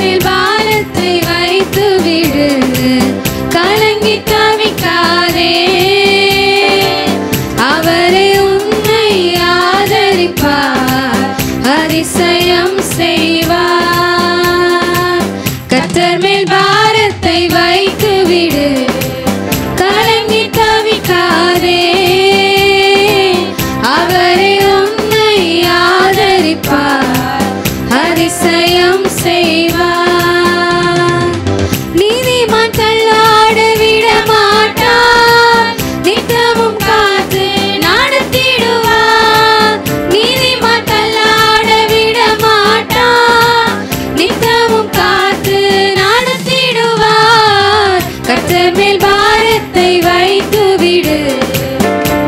மேல் பாரத்தை வைத்து விடு, கலங்கி தவிக்காதே. அவரே உன்னை ஆதரிப்பார், அதிசயம் செய்வார். கர்த்தர் மேல் பாரத்தை வைத்து விடு, கலங்கி தவிக்காதே. அவரே உன்னை ஆதரிப்பார், அதிசயம் செய்வார். நீதிமான் தள்ளாட விட மாட்டார், நித்தமும் காத்து நடத்திடுவார். நீதிமான் தள்ளாட விட மாட்டார், நித்தமும் காத்து நடத்திடுவார். கர்த்தர் மேல் பாரத்தை வைத்து விடு,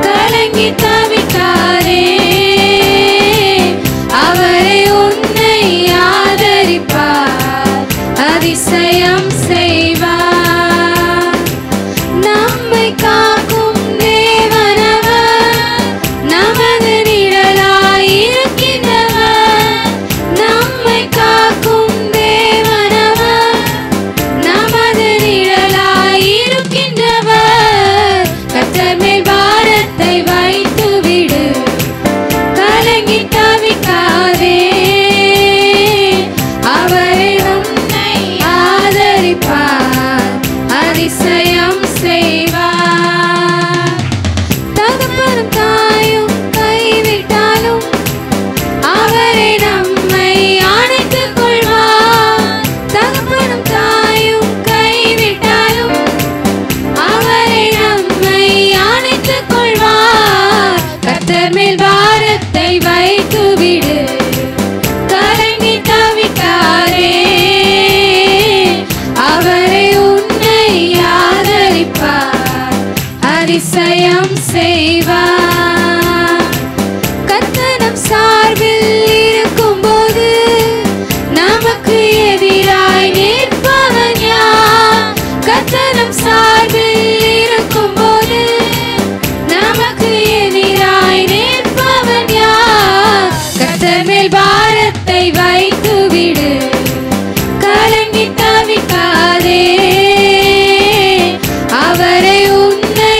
கலங்கி தவிக்காதே. அவரே உன்னை ஆதரிப்பார், அதிசயம் செய்வார். நம்மை காக்கும் தேவனவர், நமது நிழலாயிருக்கின்றவர். நம்மை காக்கும் தேவனவர், நமது நிழலாயிருக்கின்றவர். கர்த்தர் மேல் பாரத்தை வைத்து விடு, கலங்கி தவிக்காதே. அவரே உன்னை ஆதரிப்பார், அதிசயம் செய்வார். தகப்பனும் தாயும் கைவிட்டாலும் அவரே நம்மை அணைத்துக் கொள்வார். தகப்பனும் தாயும் கைவிட்டாலும் அவரே நம்மை அணைத்துக் கொள்வார். கர்த்தர் மேல் பாரத்தை வைத்து விடு, கலங்கி தவிக்காதே. அவரே உன்னை ஆதரிப்பார், அதிசயம் செய்வார். கர்த்தர் சார்பில் இருக்கும்போது நமக்கு எதிராய் நிற்பவன் யார்? கர்த்தர் சார்பில் இருக்கும்போது நமக்கு எதிராய் நிற்பவன் யார்? கர்த்தர் மேல் பாரத்தை வைத்து விடு, கலங்கி தவிக்காதே. அவரே உன்னை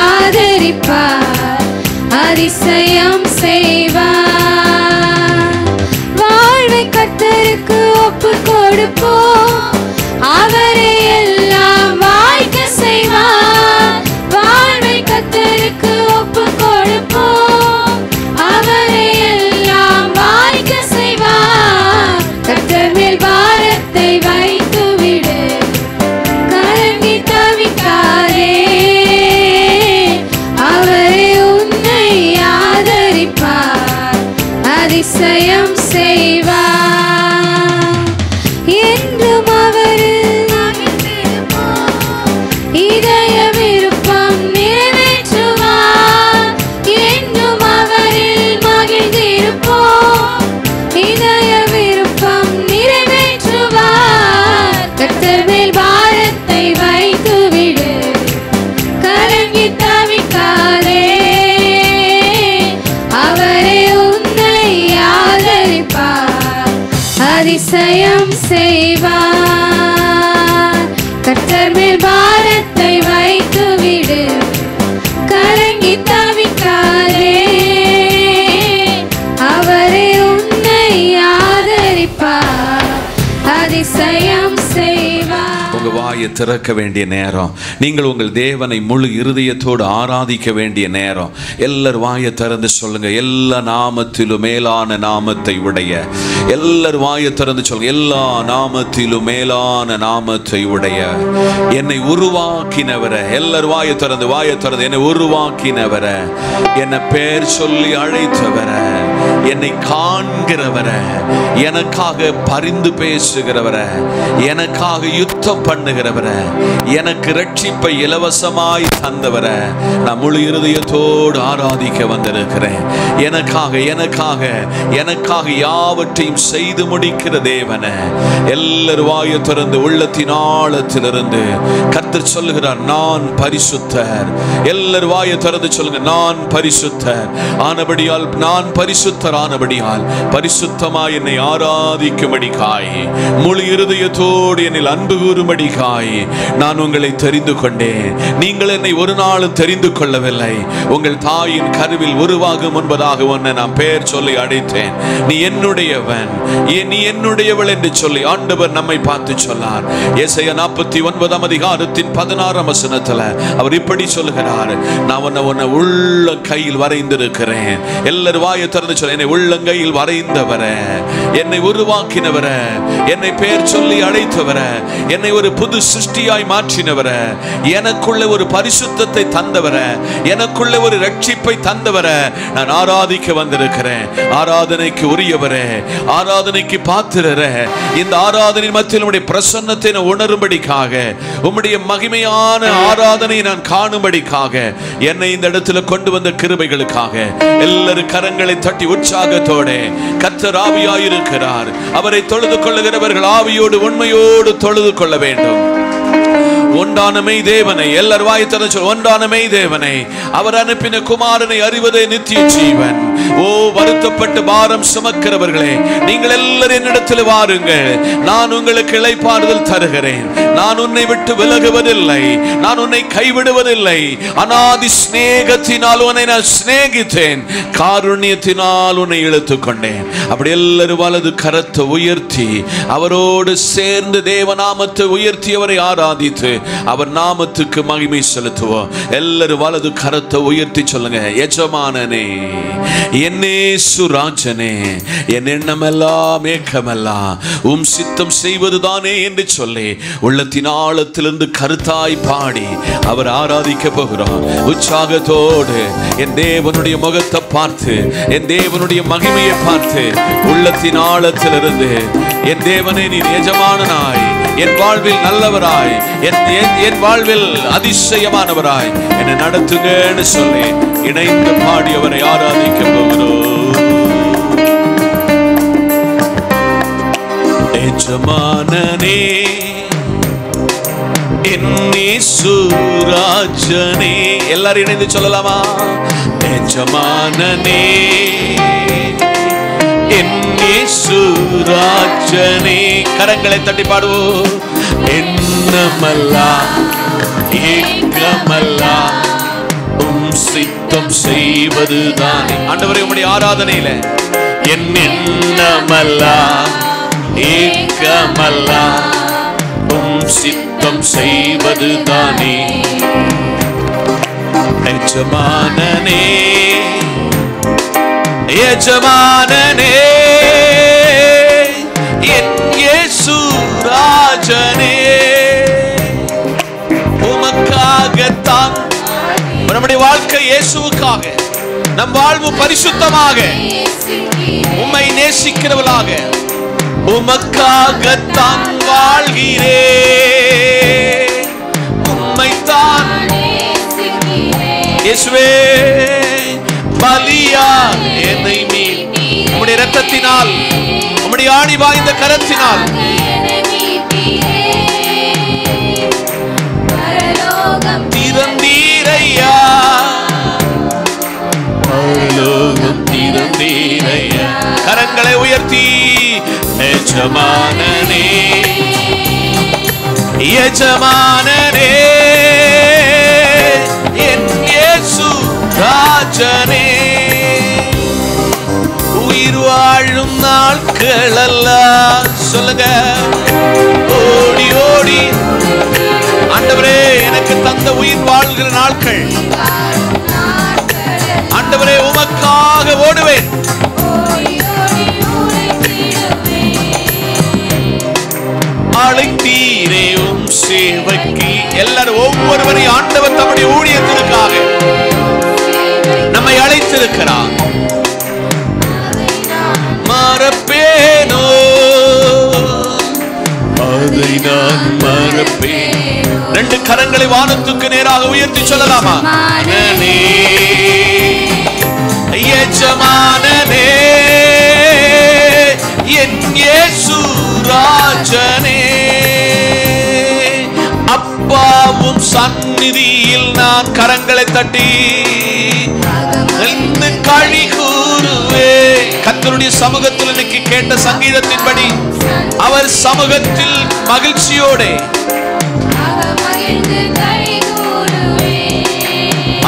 ஆதரிப்பார், அதிசயம் செய்வார். வாழ்வை கர்த்தருக்கு ஒப்புக் கொடுப்போம், அவரே எல்லாம் வாய்க்க செய்வார். வாழ்வை கர்த்தருக்கு ஒப்புக் கொடுப்போம், அவரே எல்லாம் வாய்க்க செய்வார். கர்த்தர் மேல் பாரத்தை வைத்து விடு, கலங்கி தவிக்காதே. அவரே உன்னை ஆதரிப்பார், அதிசயம் செய்வார். என்றும் அவரில் மகிழ்ந்திருப்போம், இதய விருப்பம் நிறைவேற்றுவார். என்றும் அவரில் மகிழ்ந்திருப்போம், இதய விருப்பம் நிறைவேற்றுவார். கர்த்தர் மேல் பாரத்தை வைத்து விடு, கலங்கி தவிக்காதே. அவரே உன்னை ஆதரிப்பார், அதிசயம் செய்வார். கர்த்தர் மேல் பாரத்தை வைத்து விடு, கலங்கி தவிக்காதே. அவரே உன்னை ஆதரிப்பார், அதிசயம் செய்வார். உங்க வாயை திறக்க வேண்டிய நேரம், நீங்கள் உங்கள் தேவனை முழு இருதயத்தோடு ஆராதிக்க வேண்டிய நேரம். எல்லாரும் வாயை திறந்து சொல்லுங்க, எல்லா நாமத்திலும் மேலான நாமத்தை உடைய. எல்லாரும் வாயை திறந்து சொல்லுங்க, எல்லா நாமத்திலும் மேலான நாமத்தை உடைய, என்னை உருவாக்கினவர. எல்லாரும் வாயை திறந்து என்னை உருவாக்கினவர, என்னை பேர் சொல்லி அழைத்தவர, என்னை காண்கிறவர, எனக்காக பரிந்து பேசுகிறவர, எனக்காக யுத்தம் பண்ணுகிறவர, எனக்கு ரட்சிப்பை இலவசமாய் தந்தவர நான் முழு இருதயத்தோடு ஆராதிக்க வந்திருக்கிறேன். எனக்காக எனக்காக எனக்காக யாவற்றையும் செய்து முடிக்கிற தேவன. எல்லாரும் வாயை திறந்து உள்ளத்தின் ஆழத்திலிருந்து கர்த்தர் சொல்லுகிறார், நான் பரிசுத்தர். எல்லாரும் வாயை திறந்து சொல்லுங்க, நான் பரிசுத்தர். ஆனபடியால் நான் பரிசுத்தர் பரிசுத்தரானபடியால் பரிசுத்தமாய் என்னை ஆராதிக்கும்படிக்காய் முழு இருதயத்தோடு என்னில் அன்பு கூறும்படிக்காய் நான் உங்களை தெரிந்து கொண்டேன். நீங்கள் என்னை ஒரு நாளும் தெரிந்து கொள்ளவில்லை. உங்கள் தாயின் கருவில் உருவாகும் முன்பதாக உன்னை நான் பெயர் சொல்லி அழைத்தேன். நீ என்னுடையவன், நீ என்னுடையவள் என்று சொல்லி ஆண்டவர் நம்மை பார்த்து சொன்னார். ஏசாயா 49 அதிகாரத்தின் 16 வசனத்துல அவர் இப்படி சொல்லுகிறார், நான் உன்னை உள்ள கையில் வரைந்திருக்கிறேன். எல்லாரும் வாயை திறந்து சொல்ல, என்னை உள்ளங்கையில் வரைந்தவர, என்னை உருவாக்கினவர, என்னை பெயர் சொல்லி அழைத்தவர, என்னை ஒரு புது சிருஷ்டியாய் மாற்றினவர, எனக்குள்ள ஒரு பரிசுத்தத்தை தந்தவர, எனக்குள்ள ஒரு ரட்சிப்பை தந்தவர நான் ஆராதிக்க வந்திருக்கிறேன். ஆராதனைக்கு உரியவரே, ஆராதனைக்கு பாத்திரரே, இந்த ஆராதனை மத்தியில் உம்முடைய பிரசன்னத்தை நான் உணரும்படிக்காக, உம்முடைய மகிமையான ஆராதனை நான் காணும்படிக்காக என்னை இந்த இடத்துல கொண்டு வந்த கிருபைகளுக்காக எல்லாரும் கரங்களை தட்டி உற்சாகத்தோட கர்த்தர் ஆவியாயிருக்கிறார். அவரை தொழுது கொள்ளுகிறவர்கள் ஆவியோடு உண்மையோடு தொழுது கொள்ள வேண்டும். ஒன்றான மெய் தேவனை, எல்லார் வாய் திறந்து சொல்ல, ஒன்றான மெய் தேவனை, அவர் அனுப்பின குமாரனை அறிவதே நித்திய ஜீவன். ஓ வருத்தப்பட்டு பாரம் சுமக்கிறவர்களே, நீங்கள் எல்லாரும் என்னிடத்தில் வாருங்கள், நான் உங்களுக்கு இளைப்பாறுதல் தருகிறேன். நான் உன்னை விட்டு விலகுவதில்லை, நான் உன்னை கைவிடுவதில்லை. அநாதி ஸ்நேகத்தினால் உன்னை நான் சிநேகித்தேன், காருண்யத்தினால் உன்னை இழுத்துக் கொண்டேன். அப்படி எல்லாரும் வலது கரத்தை உயர்த்தி அவரோடு சேர்ந்து தேவநாமத்தை உயர்த்தி அவரை ஆராதித்து அவர் நாமத்துக்கு மகிமை செலுத்துவோம். எல்லாரும் வலது கரத்தை உயர்த்தி சொல்லுங்க, எஜமானனே, என்னேசு ராஜனே, என் எண்ணமெல்லாம் ஏக்கமெல்லாம் உம் சித்தம் செய்வதுதானே என்று சொல்லி உள்ளத்தின் ஆழத்திலிருந்து கருத்தாய் பாடி அவர் ஆராதிக்க போகிறோம். உற்சாகத்தோடு என் தேவனுடைய முகத்தை பார்த்து, என் தேவனுடைய மகிமையை பார்த்து உள்ளத்தின் ஆழத்திலிருந்து, என் தேவனே நீ எஜமானனாய், என் வாழ்வில் நல்லவராய், என் வாழ்வில் அதிசயமானவராய் என்னை நடத்துங்கன்னு சொல்லி இணைந்து பாடி அவரை ஆராதிக்க போகிறோம். எஜமானனே, என்னேசு ராஜனே, எல்லாரும் இணைந்து சொல்லலாமா? எஜமானனே, என்னேசு ராஜனே, கரங்களை தட்டி பாடுவோம். எண்ணமல்லா ஏக்கமல்லா உம் சித்தம் செய்வதுதானே. ஆண்டவரே, உம்முடைய ஆராதனையில என் எண்ணமல்லா ஏக்கமல்லா உம் சித்தம் செய்வதுதானே. எஜமானனே, எஜமானனே, என் இயேசு ராஜனே, உமக்காகத்தான் நம்முடைய வாழ்க்கை, இயேசுவுக்காக நம் வாழ்வு பரிசுத்தமாக, உம்மை நேசிக்கிறவளாக உமக்காகத்தான் வாழ்கிறே, உம்மைத்தான் இயேசுவே பலியா என்னை மீட்டு உம்முடைய இரத்தத்தினால், உம்முடைய ஆணி வாய்ந்த கரத்தினால் திறந்தீரையா, பரலோகம் திறந்தீரையா. கரங்களை உயர்த்தி எஜமானனே, எஜமானனே, என் இயேசு ராஜனே, உயிர் வாழும் நாட்கள் எல்லாம் சொல்லுங்க, ஓடி ஓடி ஆண்டவரே எனக்கு தந்த உயிர் வாழ்கிற நாட்கள், ஆண்டவரே உமக்காக ஓடுவேன். அழைத்தீரே உம் சேவைக்கு. எல்லாரும் ஒவ்வொருவரையும் ஆண்டவர் தம்முடைய ஊழியத்திற்காக நம்மை அழைத்திருக்கிறார். மறப்பேனோ அதை நான் மறப்பேன். ரெண்டு கரங்களை வானத்துக்கு நேராக உயர்த்தி சொல்லலாமா? எஜமானனே, என் இயேசு ராஜனே, அப்பாவும் சந்நிதியில் நான் கரங்களை தட்டி களி கூறுவே. கர்த்தருடைய சமூகத்தில் இன்னைக்கு கேட்ட சங்கீதத்தின்படி அவர் சமூகத்தில் மகிழ்ச்சியோட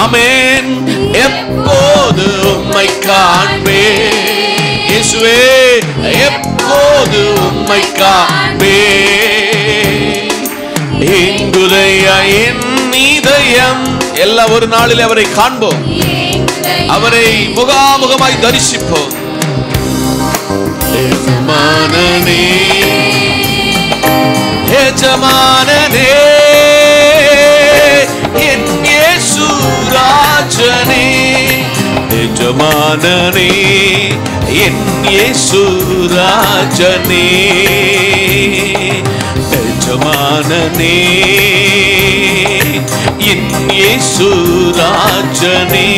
ஆமென். எப்போது உம்மை காண்பே இயேசுவே, எப்போது உம்மை காண்பே. எங்குதையா என் இதயம். எல்லா ஒரு நாளில் அவரை காண்போம், அவரை முகாமுகமாய் தரிசிப்போம். எஜமானனே, எஜமானனே, என் இயேசு ராஜனே. எஜமானனே, என் இயேசு ராஜனே. எஜமானனே, என் இயேசு ராஜனே.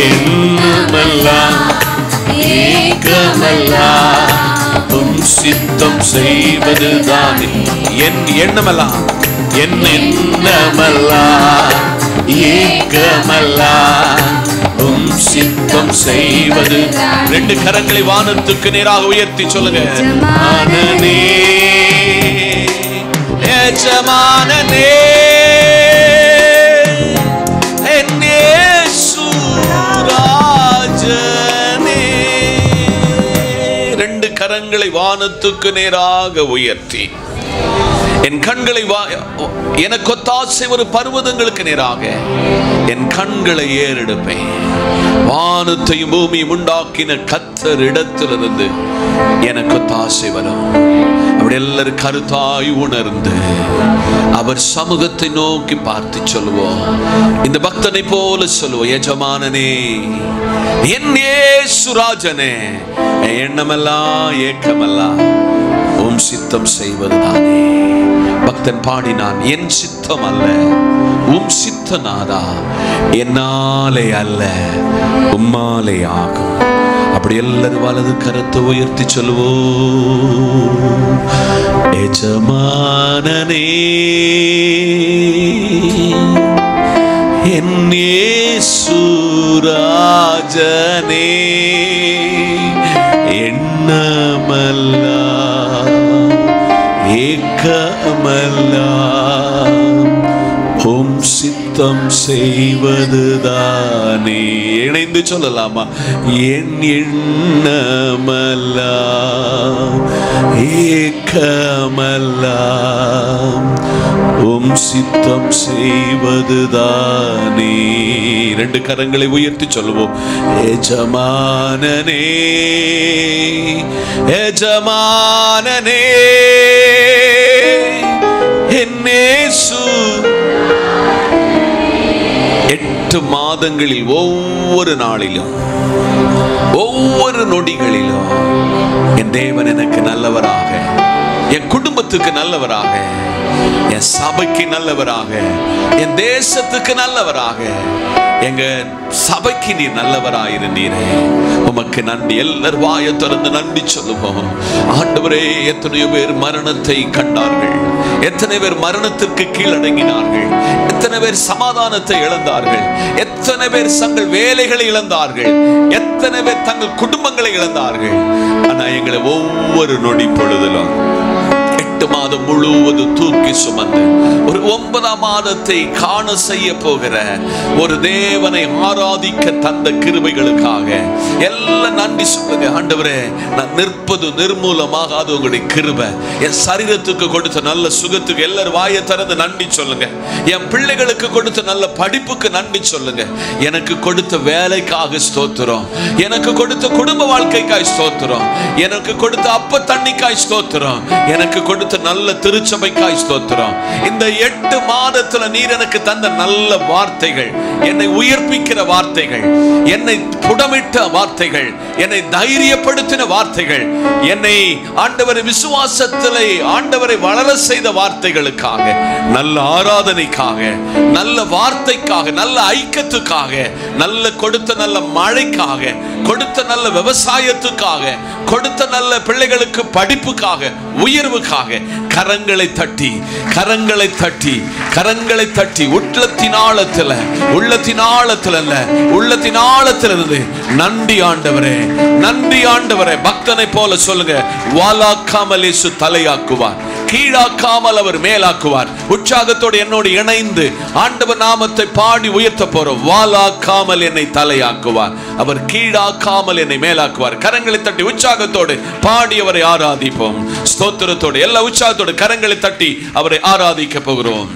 என்னமெல்லாம் ஏகமெல்லாம் உம் சித்தம் செய்வதுதானே. என் எண்ணமெல்லாம், என் எண்ணமெல்லாம் ஏகமெல்லாம் உம் சித்தம் செய்வது. ரெண்டு கரங்களை வானத்துக்கு நேராக உயர்த்தி சொல்லுங்க. எஜமானனே, எஜமானனே, என் இயேசு ராஜனே. ரெண்டு கரங்களை வானத்துக்கு நேராக உயர்த்தி என் கண்களை எனக்கு ஒத்தாசை ஒரு பர்வதங்களுக்கு நேராக என் கண்களை ஏறெடுப்பேன். வானத்தையும் பூமியும் உண்டாக்கின கர்த்தர் இடத்திலிருந்து எனக்கு ஒத்தாசை வரும். அப்படி எல்லாரும் கருத்தாய் உணர்ந்து அவர் சமூகத்தை நோக்கி பார்த்து சொல்லுவோம். இந்த பக்தனை போல சொல்லுவோம். எஜமானனே, என் இயேசு ராஜனே, எண்ணமெல்லாம் ஏக்கமெல்லாம் உம் சித்தம் செய்வதுதானே. பக்தன் பாடினான், என் சித்தம் அல்ல உம் சித்தநாதா, என்னாலே அல்ல உம்மாலே ஆகும். அப்படி எல்லாரும் வலது கரத்தை உயர்த்தி சொல்லுவோம். எஜமானனே, என் இயேசு ராஜனே, எண்ணமெல்லாம் ஏகமெல்லாம் உம் சித்தம் செய்வதுதானே. இணைந்து சொல்லலாமா? என் எண்ணமெல்லாம் ஏகமெல்லாம் உம் சித்தம் செய்வதுதானே. ரெண்டு கரங்களை உயர்த்தி சொல்லுவோம். எஜமானனே, எஜமானனே, என் இயேசு. 8 மாதங்களில் ஒவ்வொரு நாளிலும் ஒவ்வொரு நொடிகளிலும் என் தேவன் எனக்கு நல்லவராக, என் குடும்பத்துக்கு நல்லவராக, என் சபைக்கு நல்லவராக, என் தேசத்துக்கு நல்லவராக, எங்க சபைக்கு நீ நல்லவராயிருந்தீரே, உமக்கு நன்றி. எல்லாரும் வாயை திறந்து நன்றி சொல்லுவோம். ஆண்டவரே, எத்தனையோ பேர் மரணத்தை கண்டார்கள், எத்தனை பேர் மரணத்திற்கு கீழடங்கினார்கள், எத்தனை பேர் சமாதானத்தை இழந்தார்கள், எத்தனை பேர் தங்கள் வேலைகளை இழந்தார்கள், எத்தனை பேர் தங்கள் குடும்பங்களை இழந்தார்கள். ஆனா எங்களை ஒவ்வொரு நொடி பொழுதிலும் 8 மாதம் முழுவதும் தூக்கி சுமந்து ஒரு 9ஆம் மாதத்தை காண செய்ய போகிற ஒரு தேவனை ஆராதிக்க தந்த கிருபைகளுக்காக எல்லாம் நன்றி சொல்லுங்க. ஆண்டவரே, நான் நிற்பது நிர்மூலமாகாத உங்களுடைய கிருபை, என் சரீரத்துக்கு கொடுத்த நல்ல சுகத்துக்கு எல்லாரும் வாயை திறந்து நன்றி சொல்லுங்க. என் பிள்ளைகளுக்கு கொடுத்த நல்ல படிப்புக்கு நன்றி சொல்லுங்க. எனக்கு கொடுத்த வேலைக்காக ஸ்தோத்திரம், எனக்கு கொடுத்த குடும்ப வாழ்க்கைக்காய் ஸ்தோத்திரம், எனக்கு கொடுத்த அப்ப தண்ணிக்காய் ஸ்தோத்திரம், எனக்கு கொடுத்த நல்ல திருச்சபைக்காய் ஸ்தோத்திரம். இந்த 8 மாதத்துல நீர் எனக்கு தந்த நல்ல வார்த்தைகள், என்னை உயிர்ப்பிக்கிற வார்த்தைகள், என்னை புடமிட்ட வார்த்தைகள், என்னை தைரியப்படுத்தின வார்த்தைகள், என்னை ஆண்டவரை விசுவாசத்திலே ஆண்டவரை வளர செய்த வார்த்தைகளுக்காக, நல்ல ஆராதனைக்காக, நல்ல வார்த்தைக்காக, நல்ல ஐக்கியத்துக்காக, நல்ல கொடுத்த நல்ல மழைக்காக, கொடுத்த நல்ல விவசாயத்துக்காக, கொடுத்த நல்ல பிள்ளைகளுக்கு படிப்புக்காக, உயர்வுக்காக, கரங்களை தட்டி கரங்களை தட்டி கரங்களை தட்டி உள்ளத்தின் ஆழத்துல அல்ல உள்ளத்தின் ஆழத்திலிருந்து நன்றி ஆண்டவரே, நன்றி ஆண்டவரே. பக்தனை போல சொல்லுங்க, வாலாக்காமல் இயேசு தலையாக்குவார், கீழாக்காமல் அவர் மேலாக்குவார். உற்சாகத்தோடு என்னோடு இணைந்து ஆண்டவர் நாமத்தை பாடி உயர்த்த போறோம். வாலாக்காமல் என்னை தலையாக்குவார், அவர் கீழாக்காமல் என்னை மேலாக்குவார். கரங்களை தட்டி உற்சாகத்தோடு பாடி அவரை ஆராதிப்போம். ஸ்தோத்திரத்தோடு எல்லா உற்சாகத்தோடு கரங்களை தட்டி அவரை ஆராதிக்க போகிறோம்.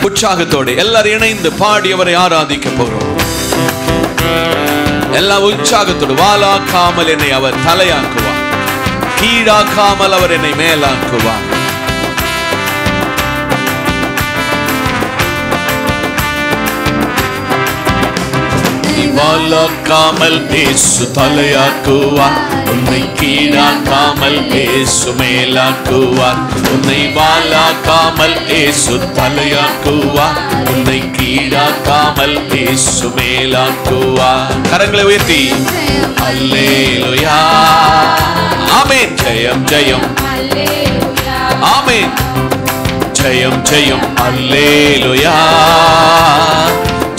உற்சாகத்தோடு எல்லாரும் இணைந்து பாடி அவரை ஆராதிக்க போகிறோம். எல்லா உற்சாகத்தோடு வாலாக்காமல் என்னை அவர் தலையாக்குவார், கீழாக்காமல் அவர் என்னை மேலாக்குவார். வாலாக்காமல் இயேசு தலையாக்குவார், உன்னை கீழாக்காமல் இயேசு மேலாக்குவார். உன்னை வாலாக்காமல் இயேசு தலையாக்குவார், உன்னை கீழாக்காமல் இயேசு மேலாக்குவார். கரங்களை உயர்த்தி அல்லேலூயா ஆமென். ஜெயம் ஜெயம் ஆமென். ஜெயம் ஜெயம் அல்லேலூயா,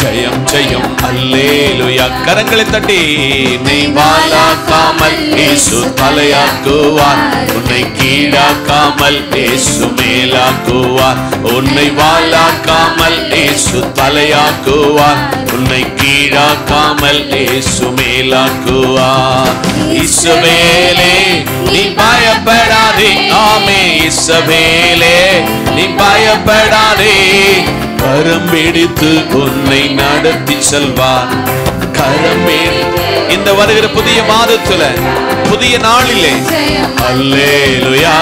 ஜெயம் ஜெயம் அல்லேலூயா. கரங்களை தட்டி நீ வாலாக்காமல் இயேசு தலையாக்குவார், உன்னை கீழாக்காமல் இயேசு மேலாக்குவார். உன்னை வாலாக்காமல் இயேசு தலையாக்குவார், உன்னை கீழாக்காமல் இயேசு மேலாக்குவார். இஸ்ரவேலே நீ பயப்படாதே, ஆமே இஸ்ரவேலே நீ பயப்படாதே, கரம் பிடித்து உன்னை நடத்தி செல்வார். கரம் இந்த வருகிற புதிய மாதத்துல புதிய நாளிலே அல்லேலூயா,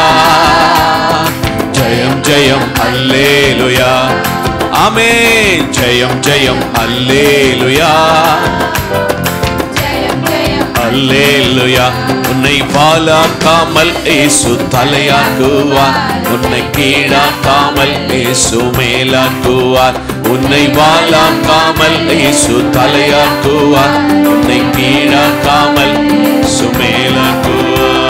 ஜெயம் ஜெயம் அல்லேலூயா ஆமென். ஜெயம் ஜெயம் அல்லேலூயா அல்லேலூயா. உன்னை வாலாக்காமல் இயேசு தலையாக்குவார், உன்னை கீழாக்காமல் இயேசு மேலாக்குவார். உன்னை வாலாக்காமல் இயேசு தலையாக்குவார், உன்னை கீழாக்காமல் இயேசு மேலாக்குவார்.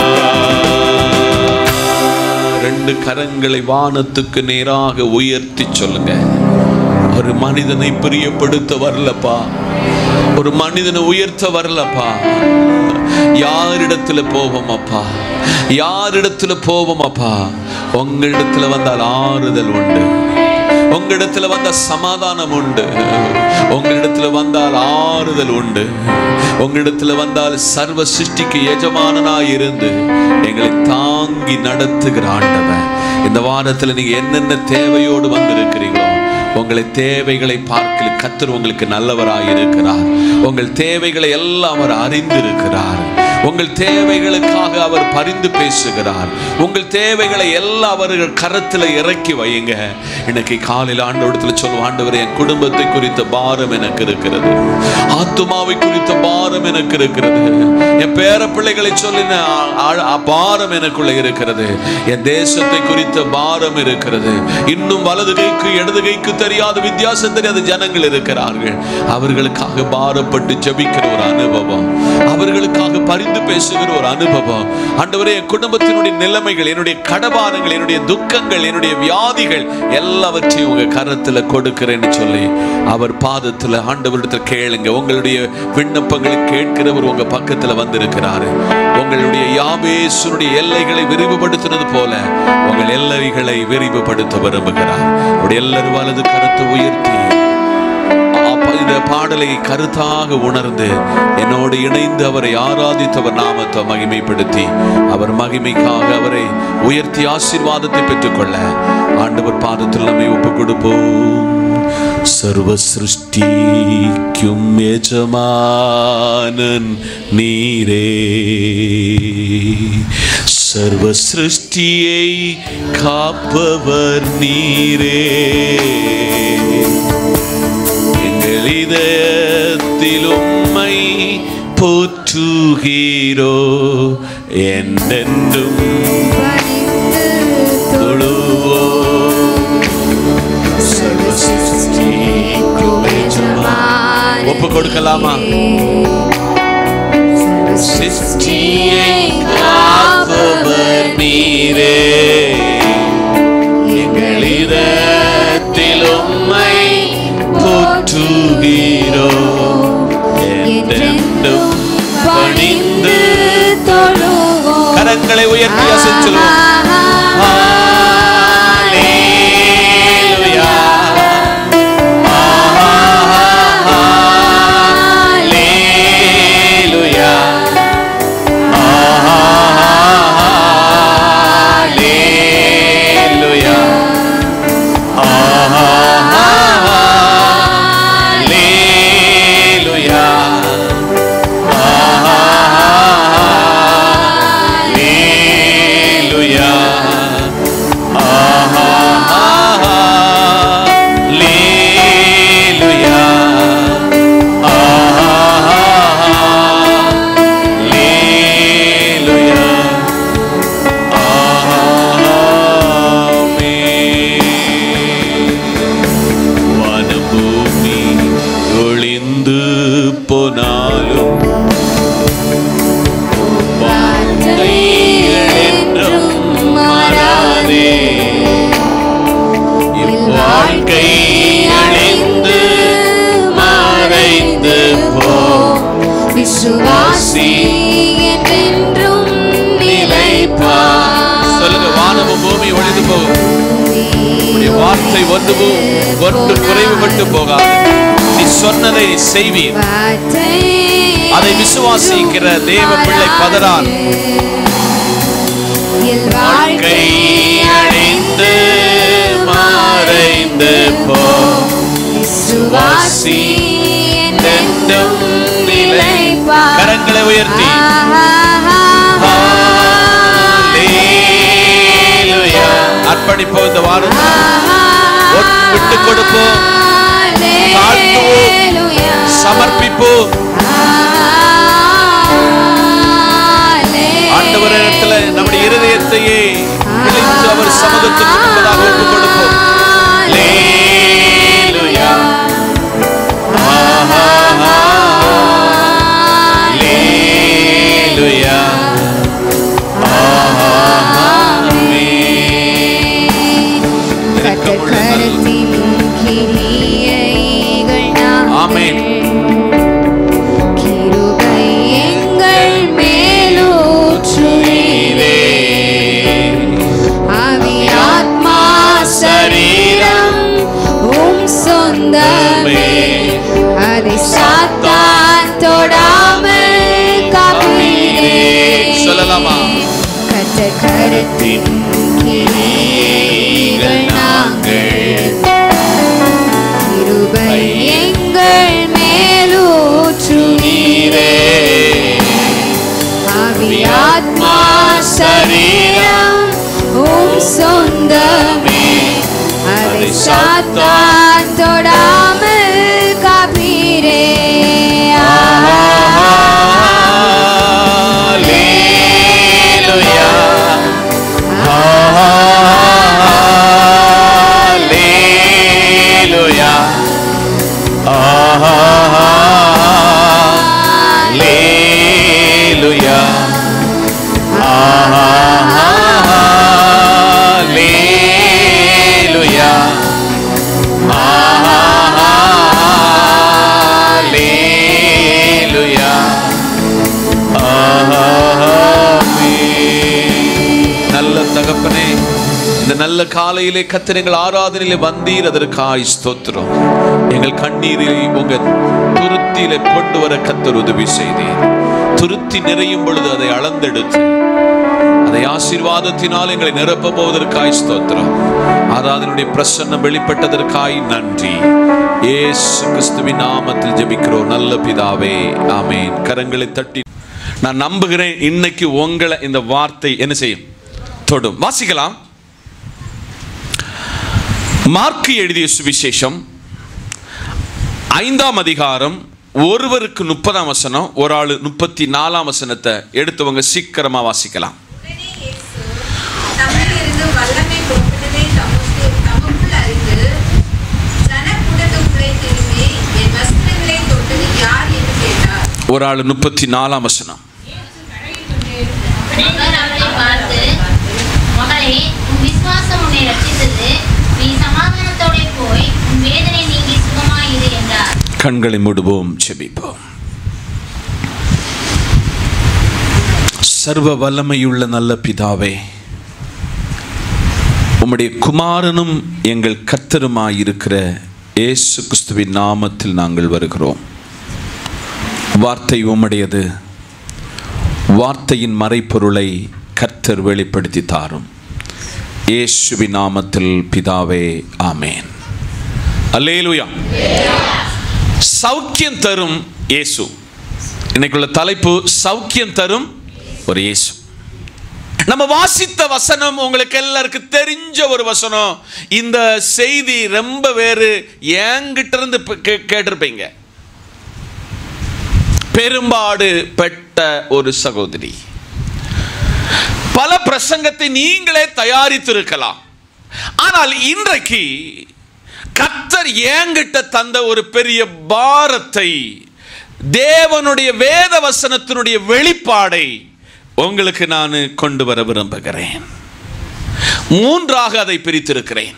ரெண்டு கரங்களை வானத்துக்கு நேராக உயர்த்தி சொல்லுங்க, ஒரு மனிதனை பிரியப்படுத்த வரலப்பா, ஒரு மனிதனை உயர்த்த வரலப்பா. யாரிடத்துல போவோம் அப்பா, யாரிடத்துல போவோம் அப்பா? உங்களிடத்துல வந்தால் ஆறுதல் உண்டு, உங்களிடத்துல வந்த சமாதானம் உண்டு, உங்களிடத்துல வந்தால் ஆறுதல் உண்டு, உங்களிடத்துல வந்தால் சர்வ சிருஷ்டிக்கு எஜமானனாய் இருந்து எங்களை தாங்கி நடத்துகிற ஆண்டவர். இந்த வாரத்துல நீங்க என்னென்ன தேவையோடு வந்திருக்கிறீங்களோ, உங்களை தேவைகளை பார்க்கல கர்த்தர் உங்களுக்கு நல்லவராய் இருக்கிறார். உங்கள் தேவைகளை எல்லாம் அவர் அறிந்திருக்கிறார். உங்கள் தேவைகளுக்காக அவர் பரிந்து பேசுகிறார். உங்கள் தேவைகளை எல்லாம் அவர்கள் கரத்தில் இறக்கி வையுங்க. இன்னைக்கு காலையில் ஆண்டவரிடத்தில் சொல்லுவோம், ஆண்டவரே என் குடும்பத்தை குறித்த பாரம் எனக்கு இருக்கிறது, ஆத்துமாவை குறித்த பாரம் எனக்கு இருக்கிறது, என் பேர பிள்ளைகளை சொல்லின பாரம் எனக்குள்ள இருக்கிறது, என் தேசத்தை குறித்த பாரம் இருக்கிறது. இன்னும் வலது கைக்கு இடது கைக்கு தெரியாத வித்தியாசம் தெரியாத ஜனங்கள் இருக்கிறார்கள். அவர்களுக்காக பாரப்பட்டு ஜெபிக்கிற ஒரு அனுபவம், அவர்களுக்காக பரிந்து பேசுகிற ஒரு அனுபவம். ஆண்டவரே என் குடும்பத்தினுடைய நிலைமைகள், என்னுடைய கடபாரங்கள், என்னுடைய துக்கங்கள், என்னுடைய வியாதிகள் எல்லாவற்றையும் உங்க கரத்துல கொடுக்கிறேன்னு சொல்லி அவர் பாதத்துல ஆண்டவரிடத்தில் கேளுங்க. உங்களுடைய விண்ணப்பங்களை கேட்கிறவர் உங்க பக்கத்துல வந்திருக்கிறாரு. உங்களுடைய யாபேசுடைய எல்லைகளை விரிவுபடுத்தினது போல உங்கள் எல்லைகளை விரிவுபடுத்த விரும்புகிறார். எல்லாரும் வலது கருத்தை உயர்த்தி இந்த பாடலை கருத்தாக உணர்ந்து என்னோடு இணைந்து அவரை ஆராதித்தவர் நாமத்தை மகிமைப்படுத்தி அவர் மகிமைக்காக அவரை உயர்த்தி ஆசீர்வாதத்தை பெற்றுக்கொள்ள ஆண்டவர் பாதத்தில் நம்மை ஒப்புக் கொடுப்போம். சர்வ சிருஷ்டிக்கும் எஜமானன் நீரே, சர்வ சிருஷ்டியை காப்பவர் நீரே, எங்கள் இதயத்தில் உம்மை போற்றுகிறோ, என்றென்றும் தொழுவோ. சர்வ சிருஷ்டிக்கும் எஜமானன் ஒப்பு கொடுக்கலாமா? சிருஷ்டியை காப்பவர் கரங்களை உயர்த்தி அசைச்சொல்வோம். ஹல்லேலூயா, ஹல்லேலூயா, ஹல்லேலூயா, ஹல்லேலூயா, போனாலும் மாறாதே, இவ்வாழ்க்கை அழிந்து மறைந்து போ, விசுவாசி என்றென்றும் நிலைப்பார். சொல்லுங்க, வானமும் பூமி ஒழிந்து போகும், வார்த்தை ஒன்று குறைவுபட்டு போகாது. நீ சொன்னதை செய்வீர். அதை விசுவாசிக்கிற தேவ பிள்ளை பதறான். வாழ்க்கை அழிந்து மறைந்து போ, விசுவாசி என்றென்றும் நிலைப்பார். கரங்களை உயர்த்தி ஹல்லேலூயா அர்ப்பணிப்போம். இந்த வாரம் விட்டு கொடுப்போம், தாழ்த்துவோம், சமர்ப்பிப்போம். ஆண்டவரிடத்தில் நம்முடைய இருதயத்தையே இழுத்து அவர் சமூகத்துக்கு முன்பதாக ஒப்புக் கொடுப்போம். ஹல்லேலூயா, ஹல்லேலூயா, ஆமென். கிருபை எங்கள் மேலூற்றுவீரே, ஆவி ஆத்மா சரீரம் உம் சொந்தமே, அதை சாத்தான் தொடாமல் காப்பீரே. சொல்லலாமா? கர்த்தர் கரத்தின் கிரியைகள் நாங்கள், கிருபை எங்கள் மேலூற்றுவீரே, ஆவி ஆத்மா சரீரம் உம் சொந்தமே, அதை சாத்தான் தொடாமல் காப்பீரே. ஹல்லேலூயா, ஹல்லேலூயா, ஹல்லேலூயா, ஹல்லேலூயா, ஹல்லேலூயா, நல்ல தகப்பனே, இந்த நல்ல காலையிலே கர்த்தர் எங்கள் ஆராதனையிலே வந்தீர், அதற்காய் ஸ்தோத்திரம். எங்கள் கண்ணீரை உங்க துருத்தியில கொண்டு வர கர்த்தர் உதவி செய்தீர். துருத்தி நிறையும் பொழுது அதை அளந்தெடுத்து அதை ஆசீர்வாதத்தினால் எங்களை நிரப்ப போவதற்காய் ஸ்தோத்திரம். ஆராதனுடைய பிரசன்னம் வெளிப்பட்டதற்காய் நன்றி. இயேசு கிறிஸ்துவின் நாமத்தில் ஜெபிக்கிறோம் நல்ல பிதாவே, ஆமென். கரங்களை தட்டி நான் நம்புகிறேன் இன்னைக்கு உங்களை இந்த வார்த்தை என்ன செய்யும், தொடும். வாசிக்கலாம். மார்க்கு எழுதிய சுவிசேஷம் 5ஆம் அதிகாரம், ஒருவருக்கு 30ஆம் வசனம், ஒரு ஆளு 34ஆம் வசனத்தை எடுத்தவங்க சீக்கிரமா வாசிக்கலாம். ஒரு ஆளு 34ஆம் வசனம். கண்களை மூடுவோம், ஜெபிப்போம். சர்வ வல்லமையுள்ள நல்ல பிதாவே, உம்முடைய குமாரனும் எங்கள் கர்த்தருமாயிருக்கிற இயேசு கிறிஸ்துவின் நாமத்தில் நாங்கள் வருகிறோம். வார்த்தை உம்முடையது. வார்த்தையின் மறைப்பொருளை கர்த்தர் வெளிப்படுத்தி தாரும். இயேசுவின் நாமத்தில் பிதாவே, ஆமேன். அல்லேலூயா. சௌக்கியம் தரும் இயேசு. இன்னைக்குள்ள தலைப்பு சௌக்கியம் தரும் ஒரு இயேசு. நம்ம வாசித்த வசனம் உங்களுக்கு எல்லாருக்கும் தெரிஞ்ச ஒரு வசனம். இந்த செய்தி ரொம்ப வேறு என்கிட்ட இருந்து கேட்டிருப்பீங்க. பெரும்பாடு பெற்ற ஒரு சகோதரி. பல பிரசங்கத்தை நீங்களே தயாரித்திருக்கலாம். ஆனால் இன்றைக்கு கர்த்தர் என்கிட்ட தந்த ஒரு பெரிய பாரத்தை, தேவனுடைய வேத வசனத்தினுடைய வெளிப்பாடை உங்களுக்கு நான் கொண்டு வர விரும்புகிறேன். மூன்றாக அதை பிரித்திருக்கிறேன்.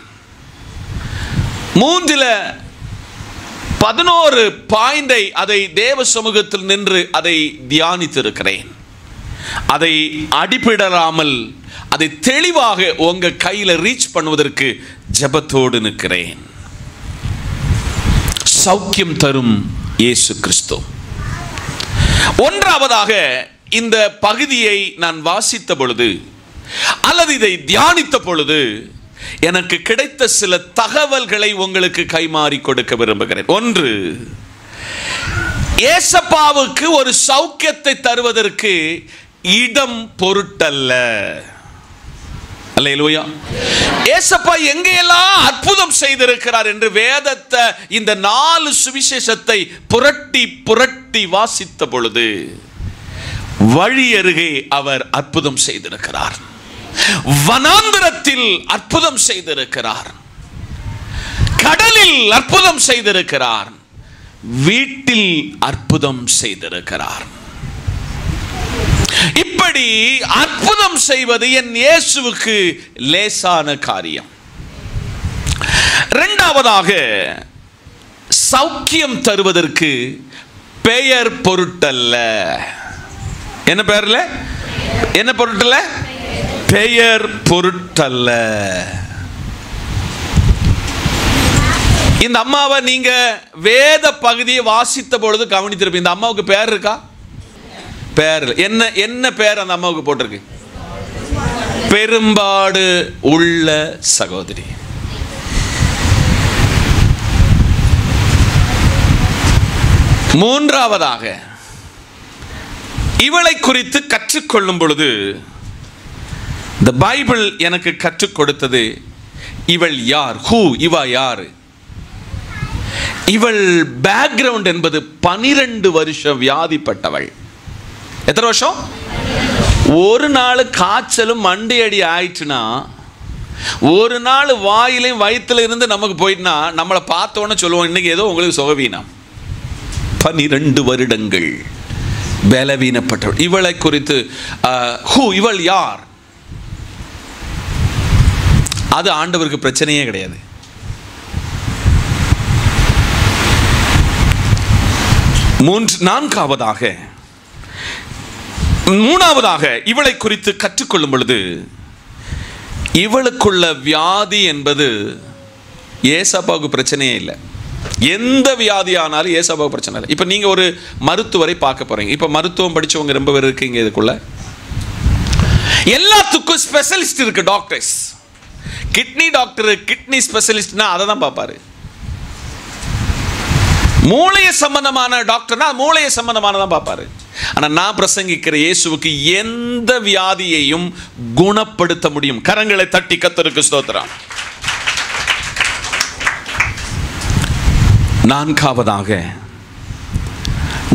11 பாயிண்டை அதை தேவ சமூகத்தில் நின்று அதை தியானித்திருக்கிறேன். அதை அடிப்பிடராமல் அதை தெளிவாக உங்க கையில் ரீச் பண்ணுவதற்கு ஜெபத்தோடு நிற்கிறேன். சௌக்கியம் தரும் இயேசு கிறிஸ்து. ஒன்றாவதாக இந்த பகுதியை நான் வாசித்த பொழுது அல்லது இதை தியானித்த பொழுது எனக்கு கிடைத்த சில தகவல்களை உங்களுக்கு கைமாறி கொடுக்க விரும்புகிறேன். ஒன்று, ஏசப்பாவுக்கு ஒரு சௌக்கியத்தை தருவதற்கு இடம் பொருட்டல்ல. அல்லேலூயா. ஏசப்பா எங்கெல்லாம் அற்புதம் செய்திருக்கிறார் என்று வேதத்தை இந்த 4 சுவிசேஷத்தை புரட்டி புரட்டி வாசித்த பொழுது வழி அருகே அவர் அற்புதம் செய்திருக்கிறார். வனாந்திரத்தில் அற்புதம் செய்திருக்கிறார். கடலில் அற்புதம் செய்திருக்கிறார். வீட்டில் அற்புதம் செய்திருக்கிறார். இப்படி அற்புதம் செய்வது என் இயேசுவுக்கு லேசான காரியம். இரண்டாவதாக, சௌக்கியம் தருவதற்கு பெயர் பொருட்டல்ல. என்ன பெயர்ல? என்ன பொருட்டல்ல? பெயர் பொருட்டல்ல. இந்த அம்மாவை நீங்க வேத பகுதியை வாசித்த பொழுது கவனித்திருப்பீங்க. இந்த அம்மாவுக்கு பெயர் இருக்கா? பெயர் என்ன? என்ன பெயர் அந்த அம்மாவுக்கு போட்டிருக்கு? பெரும்பாடு உள்ள சகோதரி. மூன்றாவதாக, இவளை குறித்து கற்றுக்கொள்ளும் பொழுது இந்த பைபிள் எனக்கு கற்றுக் கொடுத்தது, இவள் யார்? ஹூ? இவ யாரு? இவள் பேக்ரவுண்ட் என்பது 12 வருஷம் வியாதிப்பட்டவள். எத்தனை வருஷம்? ஒரு நாள் காய்ச்சலும் மண்டி அடி ஆயிடுச்சுன்னா, ஒரு நாள் வாயிலையும் வயிற்றுல இருந்து நமக்கு போயிட்டுனா நம்மளை பார்த்தோன்னு சொல்லுவோம், இன்னைக்கு ஏதோ உங்களுக்கு சுகவீனம். 12 வருடங்கள் பலவீனப்பட்டவள். இவளை குறித்து ஹூ? இவள் யார்? அது ஆண்டவருக்கு பிரச்சனையே கிடையாது. மூணாவதாக இவளை குறித்து கற்றுக்கொள்ளும் பொழுது, இவளுக்குள்ள வியாதி என்பது ஏசப்பாவுக்கு பிரச்சனையே இல்லை. எந்த வியாதி ஆனாலும் ஏசப்பாவுக்கு பிரச்சனை இல்லை. இப்போ நீங்கள் ஒரு மருத்துவரை பார்க்க போறீங்க. இப்போ மருத்துவம் படிச்சவங்க ரொம்ப பேர் இருக்கீங்க. இதுக்குள்ள எல்லாத்துக்கும் ஸ்பெஷலிஸ்ட் இருக்கு. டாக்டர்ஸ், கிட்னி டாக்டர், கிட்னி ஸ்பெஷலிஸ்ட்னா அதை தான் பார்ப்பாரு. மூளைய சம்பந்தமான டாக்டர்னா மூளைய சம்பந்தமானதான் பார்ப்பாரு. ஆனா நான் பிரசங்கிக்கிற இயேசுவுக்கு எந்த வியாதியையும் குணப்படுத்த முடியும். கரங்களை தட்டி கர்த்தருக்கு ஸ்தோத்திரம். நான்காவதாக,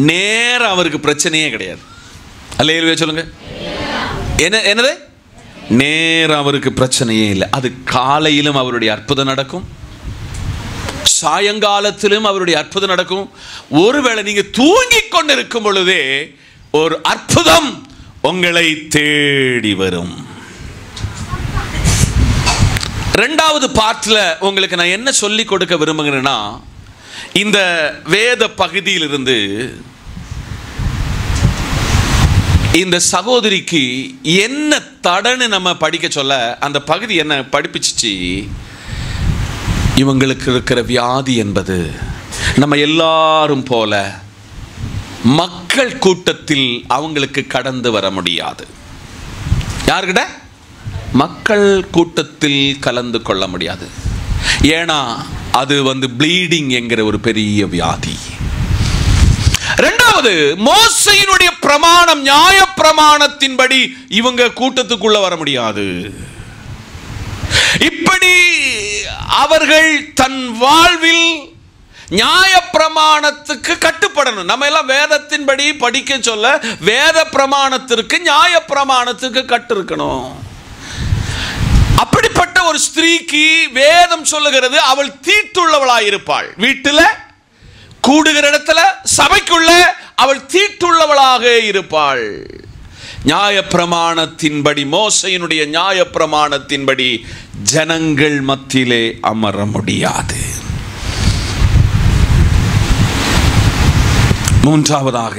நேர அவருக்கு பிரச்சனையே கிடையாது. அல்லேலூயா சொல்லுங்க. என்னது? நேர அவருக்கு பிரச்சனையே இல்லை. அது காலையிலும் அவருடைய அற்புதம் நடக்கும், சாயங்காலத்திலும் அவருடைய அற்புதம் நடக்கும். ஒருவேளை நீங்க தூங்கிக் கொண்டிருக்கும் பொழுதே ஒரு அற்புதம் உங்களை தேடி வரும். இரண்டாவது பார்ட்ல உங்களுக்கு நான் என்ன சொல்லி கொடுக்க விரும்புகிறேன்னா, இந்த வேத பகுதியிலிருந்து இந்த சகோதரிக்கு என்ன தடன்னு நம்ம படிக்க சொல்ல அந்த பகுதி என்ன படிப்பிச்சிச்சு, இவங்களுக்கு இருக்கிற வியாதி என்பது நம்ம எல்லாரும் போல மக்கள் கூட்டத்தில் அவங்களுக்கு கடந்து வர முடியாது. யாருக்கிட்ட? மக்கள் கூட்டத்தில் கலந்து கொள்ள முடியாது. ஏன்னா அது ப்ளீடிங் என்கிற ஒரு பெரிய வியாதி. இரண்டாவது, மோசையினுடைய பிரமாணம், நியாய பிரமாணத்தின்படி இவங்க கூட்டத்துக்குள்ள வர முடியாது. இப்படி அவர்கள் தன் வாழ்வில் நியாய பிரமாணத்துக்கு கட்டுப்படணும். நம்ம எல்லாம் வேதத்தின்படி படிக்க சொல்ல வேத பிரமாணத்திற்கு நியாய பிரமாணத்துக்கு கட்டு இருக்கணும். அப்படிப்பட்ட ஒரு ஸ்திரீக்கு வேதம் சொல்லுகிறது அவள் தீட்டுள்ளவளாயிருப்பாள். வீட்டில், கூடுகிற இடத்துல, சபைக்குள்ள அவள் தீட்டுள்ளவளாக இருப்பாள். நியாய பிரமாணத்தின்படி, மோசையினுடைய நியாய பிரமாணத்தின்படி ஜனங்கள் மத்தியிலே அமர முடியாது. மூன்றாவதாக,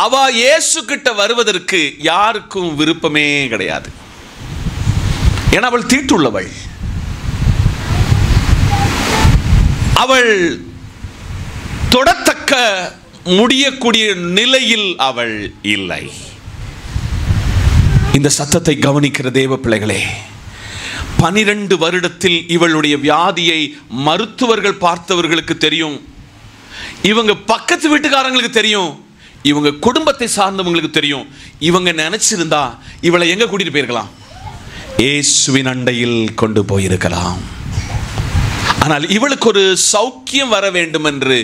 அவ இயேசு கிட்ட வருவதற்கு யாருக்கும் விருப்பமே கிடையாது. ஏன்னா அவள் தீட்டுள்ளவள். அவள் தொடத்தக்க முடியக்கூடிய நிலையில் அவள் இல்லை. இந்த சத்தத்தை கவனிக்கிற தேவ பிள்ளைகளே, 12 வருடத்தில் இவளுடைய வியாதியை மருத்துவர்கள் பார்த்தவர்களுக்கு தெரியும், இவங்க பக்கத்து வீட்டுக்காரங்களுக்கு தெரியும், இவங்க குடும்பத்தை சார்ந்தவங்களுக்கு தெரியும். இவங்க நினைச்சிருந்தா இவளை எங்க கூட்டிட்டு போயிருக்கலாம்? இயேசுவின் அண்டையில் கொண்டு போயிருக்கலாம். ஆனால் இவளுக்கு ஒரு சௌக்கியம் வர வேண்டும் என்று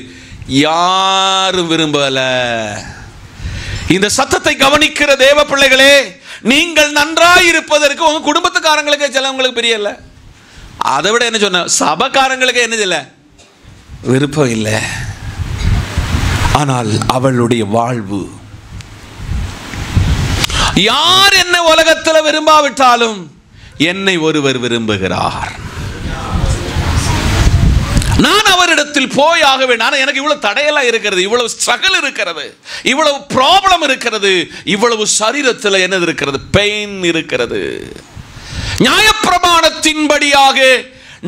யாரும் விரும்பல. இந்த சத்தத்தை கவனிக்கிற தேவ பிள்ளைகளே, நீங்கள் நன்றாய் இருப்பதற்கு உங்க குடும்பத்துக்காரங்களுக்கு சிலவங்களுக்கு பெரிய இல்லை. அதை விட என்ன சொன்ன, சபைக்காரங்களுக்கு என்ன இல்லை, விருப்பம் இல்லை. ஆனால் அவளுடைய வாழ்வு, யார் என்ன உலகத்தில் விரும்பாவிட்டாலும் என்னை ஒருவர் விரும்புகிறார், நான் அவரிடத்தில் போய் ஆக வேண்டும். ஆனால் எனக்கு இவ்வளவு தடையெல்லாம் இருக்கிறது, இவ்வளவு ஸ்ட்ரகிள் இருக்கிறது, இவ்வளவு ப்ராப்ளம் இருக்கிறது, இவ்வளவு சரீரத்தில் என்னது இருக்கிறது, பெயின் இருக்கிறது. நியாயப்பிரமாணத்தின்படியாக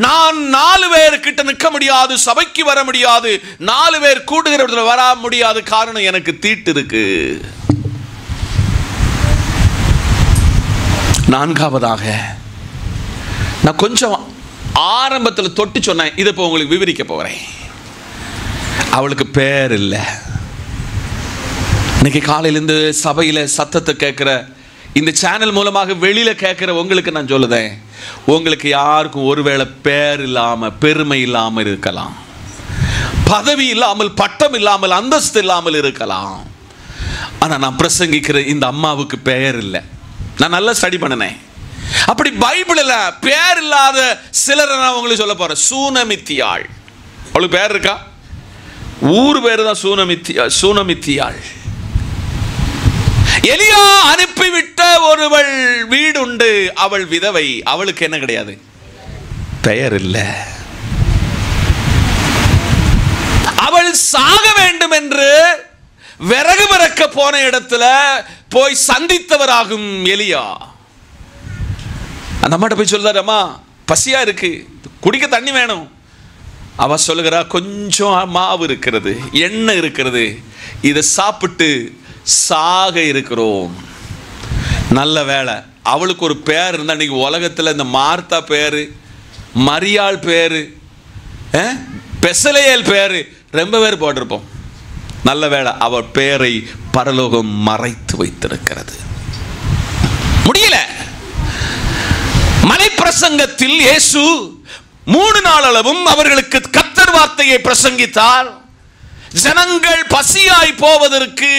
நான் 4 பேர் கிட்ட நிற்க முடியாது, சபைக்கு வர முடியாது, 4 பேர் கூடுகிற இடத்துல வர முடியாது. காரணம், எனக்கு தீட்டு இருக்கு. நான்காவதாக, நான் கொஞ்சம் ஆரம்பத்தில் தொட்டு சொன்னேன், இதை இப்போ உங்களுக்கு விவரிக்க போகிறேன். அவளுக்கு பேர் இல்லை. இன்னைக்கு காலையிலேருந்து சபையில் சத்தத்தை கேட்குற, இந்த சேனல் மூலமாக வெளியில் கேட்குற உங்களுக்கு நான் சொல்லுதேன், உங்களுக்கு யாருக்கும் ஒருவேளை பேர் இல்லாமல், பெருமை இல்லாமல் இருக்கலாம், பதவி இல்லாமல், பட்டம் இல்லாமல், அந்தஸ்து இல்லாமல் இருக்கலாம். ஆனால் நான் பிரசங்கிக்கிற இந்த அம்மாவுக்கு பெயர் இல்லை. நான் நல்லா ஸ்டடி பண்ணினேன். அப்படி பைபிளில் பேர் இல்லாத சிலரை நான் உங்களுக்கு சொல்ல போறேன். சூனமித்தியாள், அவளுக்கு பேர் இருக்கா? ஊர் பேரு தான் சூனமித்தியாள். எலியா அனுப்பிவிட்ட ஒருவள் வீடு உண்டு, அவள் விதவை, அவளுக்கு என்ன கிடையாது, பெயர் இல்லை. அவள் சாக வேண்டும் என்று விறகு விறக்க போன இடத்துல போய் சந்தித்தவராகும் எலியா. அந்த அம்மாட்ட போய் சொல்றாரு, அம்மா பசியா இருக்கு, குடிக்க தண்ணி வேணும். அவ சொல்லுகிறா, கொஞ்சம் மாவு இருக்கிறது, எண்ணெய் இருக்கிறது, இதை சாப்பிட்டு சாக இருக்கிறோம். நல்ல வேலை, அவளுக்கு ஒரு பேர் இருந்தா, இன்னைக்கு உலகத்தில் இந்த மார்த்தா பேரு, மரியாள் பேரு, பெசலேயல் பேரு, ரொம்ப பேர் போட்டிருப்போம். நல்ல வேலை, அவள் பேரை பரலோகம் மறைத்து வைத்திருக்கிறது. முடியல. மலை பிரசங்கத்தில் இயேசு 3 நாள் அளவும் அவர்களுக்கு கர்த்தர் வார்த்தையை பிரசங்கித்தார். ஜனங்கள் பசியாய் போவதற்கு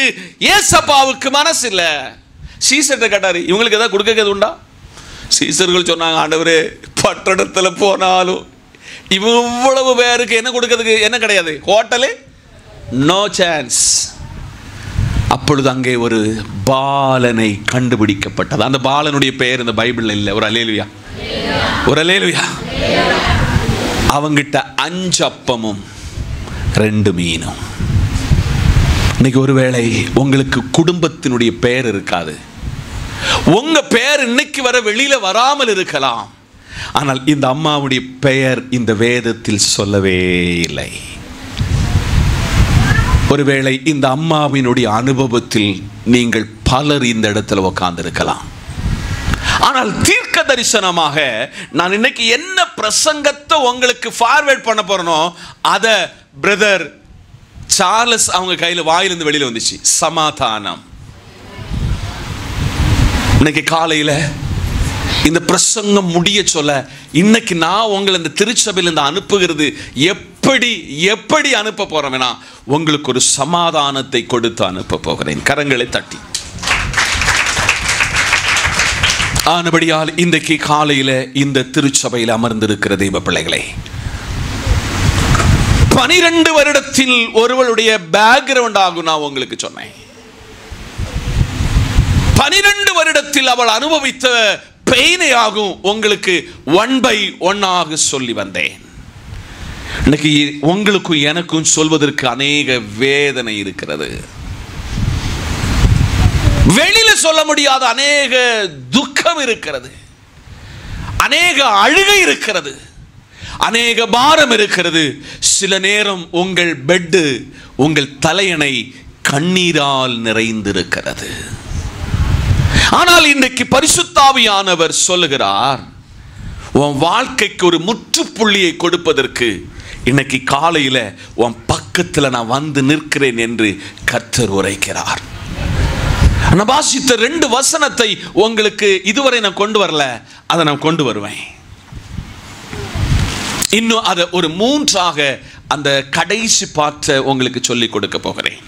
ஏசப்பாவுக்கு மனசு இல்ல. சீசர்கிட்ட கேட்டாரு, இவங்களுக்கு ஏதாவது கொடுக்க உண்டா? சீசர்கள் சொன்னாங்க, ஆண்டவரே, பட்டணத்தில் போனாலும் இவ்வளவு பேருக்கு என்ன கொடுக்கிறதுக்கு என்ன கிடையாது, ஹோட்டலு நோ சான்ஸ். அப்பொழுது அங்கே ஒரு பாலனை கண்டுபிடிக்கப்பட்டது. அந்த பாலனுடைய பெயர் இந்த பைபிள்ல இல்லை. ஒரு அல்லேலூயா, ஒரு அல்லேலூயா. அவங்கிட்ட 5 அப்பமும் 2 மீனும். இன்னைக்கு ஒருவேளை உங்களுக்கு குடும்பத்தினுடைய பெயர் இருக்காது, உங்க பெயர் இன்னைக்கு வர வெளியில வராமல் இருக்கலாம். ஆனால் இந்த அம்மாவுடைய பெயர் இந்த வேதத்தில் சொல்லவே இல்லை. ஒருவேளை இந்த அம்மாவினுடைய அனுபவத்தில் நீங்கள் பலர் இந்த இடத்துல உட்கார்ந்து இருக்கலாம். ஆனால் தீர்க்க தரிசனமாக நான் இன்னைக்கு என்ன பிரசங்கத்தை உங்களுக்கு ஃபார்வர்ட் பண்ண போறேனோ அதை பிரதர் சார்லஸ் அவங்க கையில வாயிலிருந்து வெளியில வந்துச்சு. சமாதானம். இன்னைக்கு காலையில இந்த பிரசங்கம் முடிய சொல்ல இன்னைக்கு நான் உங்களை இந்த திருச்சபையில் இருந்து அனுப்புகிறது எப்படி அனுப்ப போறேன்னா, உங்களுக்கு ஒரு சமாதானத்தை கொடுத்து அனுப்ப போகிறேன். கரங்களை தட்டி. ஆனபடியால் இன்றைக்கு காலையில இந்த திருச்சபையில் அமர்ந்திருக்கிற தெய்வ பிள்ளைகளே, 12 வருடத்தில் ஒருவருடைய பேக்ரவுண்ட் ஆகும். நான் உங்களுக்கு சொன்னேன், 12 வருடத்தில் அவள் அனுபவித்த பெயினை ஆகும் உங்களுக்கு 1 by 1 சொல்லி வந்தேன். இன்னைக்கு உங்களுக்கும் எனக்கும் சொல்வதற்கு அநேக வேதனை இருக்கிறது, வெளியில சொல்ல முடியாத அநேக துக்கம் இருக்கிறது, அநேக அழுகை இருக்கிறது, அநேக பாரம் இருக்கிறது. சில நேரம் உங்கள் பெட்டு, உங்கள் தலையணை கண்ணீரால் நிறைந்திருக்கிறது. ஆனால் இன்றைக்கு பரிசுத்தாவியானவர் சொல்லுகிறார், உன் வாழ்க்கைக்கு ஒரு முற்றுப்புள்ளியை கொடுப்பதற்கு இன்னைக்கு காலையில உன் பக்கத்தில் நான் வந்து நிற்கிறேன் என்று கர்த்தர் உரைக்கிறார். நான் வாசித்த 2 வசனத்தை உங்களுக்கு இதுவரை நான் கொண்டு வரல, அதை நான் கொண்டு வருவேன். இன்னும் அதை ஒரு 3ஆக அந்த கடைசி பாட்டை உங்களுக்கு சொல்லிக் கொடுக்க போகிறேன்.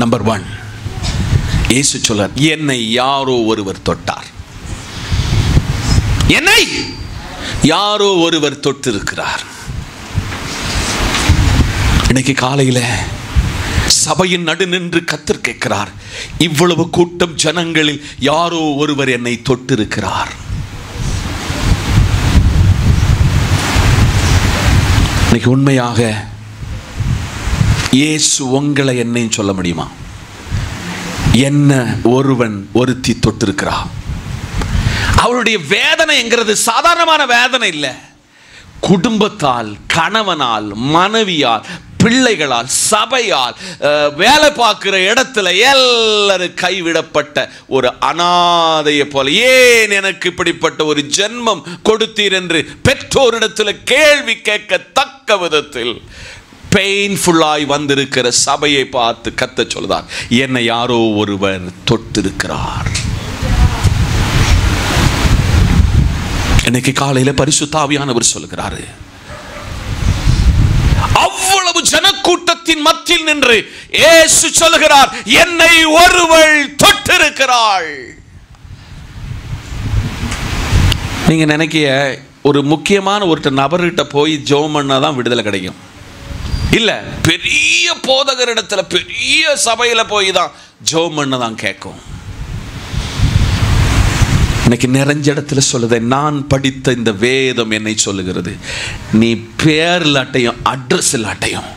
நம்பர் 1, இயேசு சொல்றார், என்னை யாரோ ஒருவர் தொட்டார். என்னை யாரோ ஒருவர் தொட்டிருக்கிறார். இன்னைக்கு காலையில சபையின் நடு நின்று கர்த்தர் கேட்கிறார், இவ்வளவு கூட்டம் ஜனங்களில் யாரோ ஒருவர் என்னை தொட்டிருக்கிறார். இன்னைக்கு உண்மையாக இயேசு உங்களை என்னையும் சொல்ல முடியுமா? என்ன ஒருவன் ஒருத்தி தொட்டிருக்கிறார். அவருடைய வேதனை என்கிறது சாதாரணமான வேதனை இல்லை. குடும்பத்தால், கணவனால், மனைவியால், பிள்ளைகளால், சபையால், வேலை பார்க்கிற இடத்துல எல்லாரும் கைவிடப்பட்ட ஒரு அனாதையை போல, ஏன் எனக்கு இப்படிப்பட்ட ஒரு ஜென்மம் கொடுத்தீர் என்று பெற்றோரிடத்தில் கேள்வி கேட்கத்தக்க விதத்தில் பெயின்ஃபுல்லாய் வந்திருக்கிற சபையை பார்த்து கர்த்தர் சொல்றார், என்னை யாரோ ஒருவர் தொட்டிருக்கிறார். இன்னைக்கு காலையில பரிசுத்த ஆவியானவர் சொல்லுகிறாரு, அவ்வளவு ஜனக்கூட்டத்தின் மத்தியில் நின்று இயேசு சொல்லுகிறார், என்னை ஒருவள் தொட்டிருக்கிறாள். நீங்க நினைக்கிய ஒரு முக்கியமான ஒரு நபர்கிட்ட போய் ஜெபம் பண்ணாதான் விடுதலை கிடைக்கும் இல்ல, பெரிய போதகரிடத்துல பெரிய சபையில போய் தான் ஜெபம் பண்ணதான் கேட்கும். இன்னைக்கு நிறைஞ்ச இடத்துல சொல்லுது, நான் படித்த இந்த வேதம் என்னை சொல்லுகிறது, நீ பேர் இல்லாட்டையும் அட்ரஸ் இல்லாட்டையும்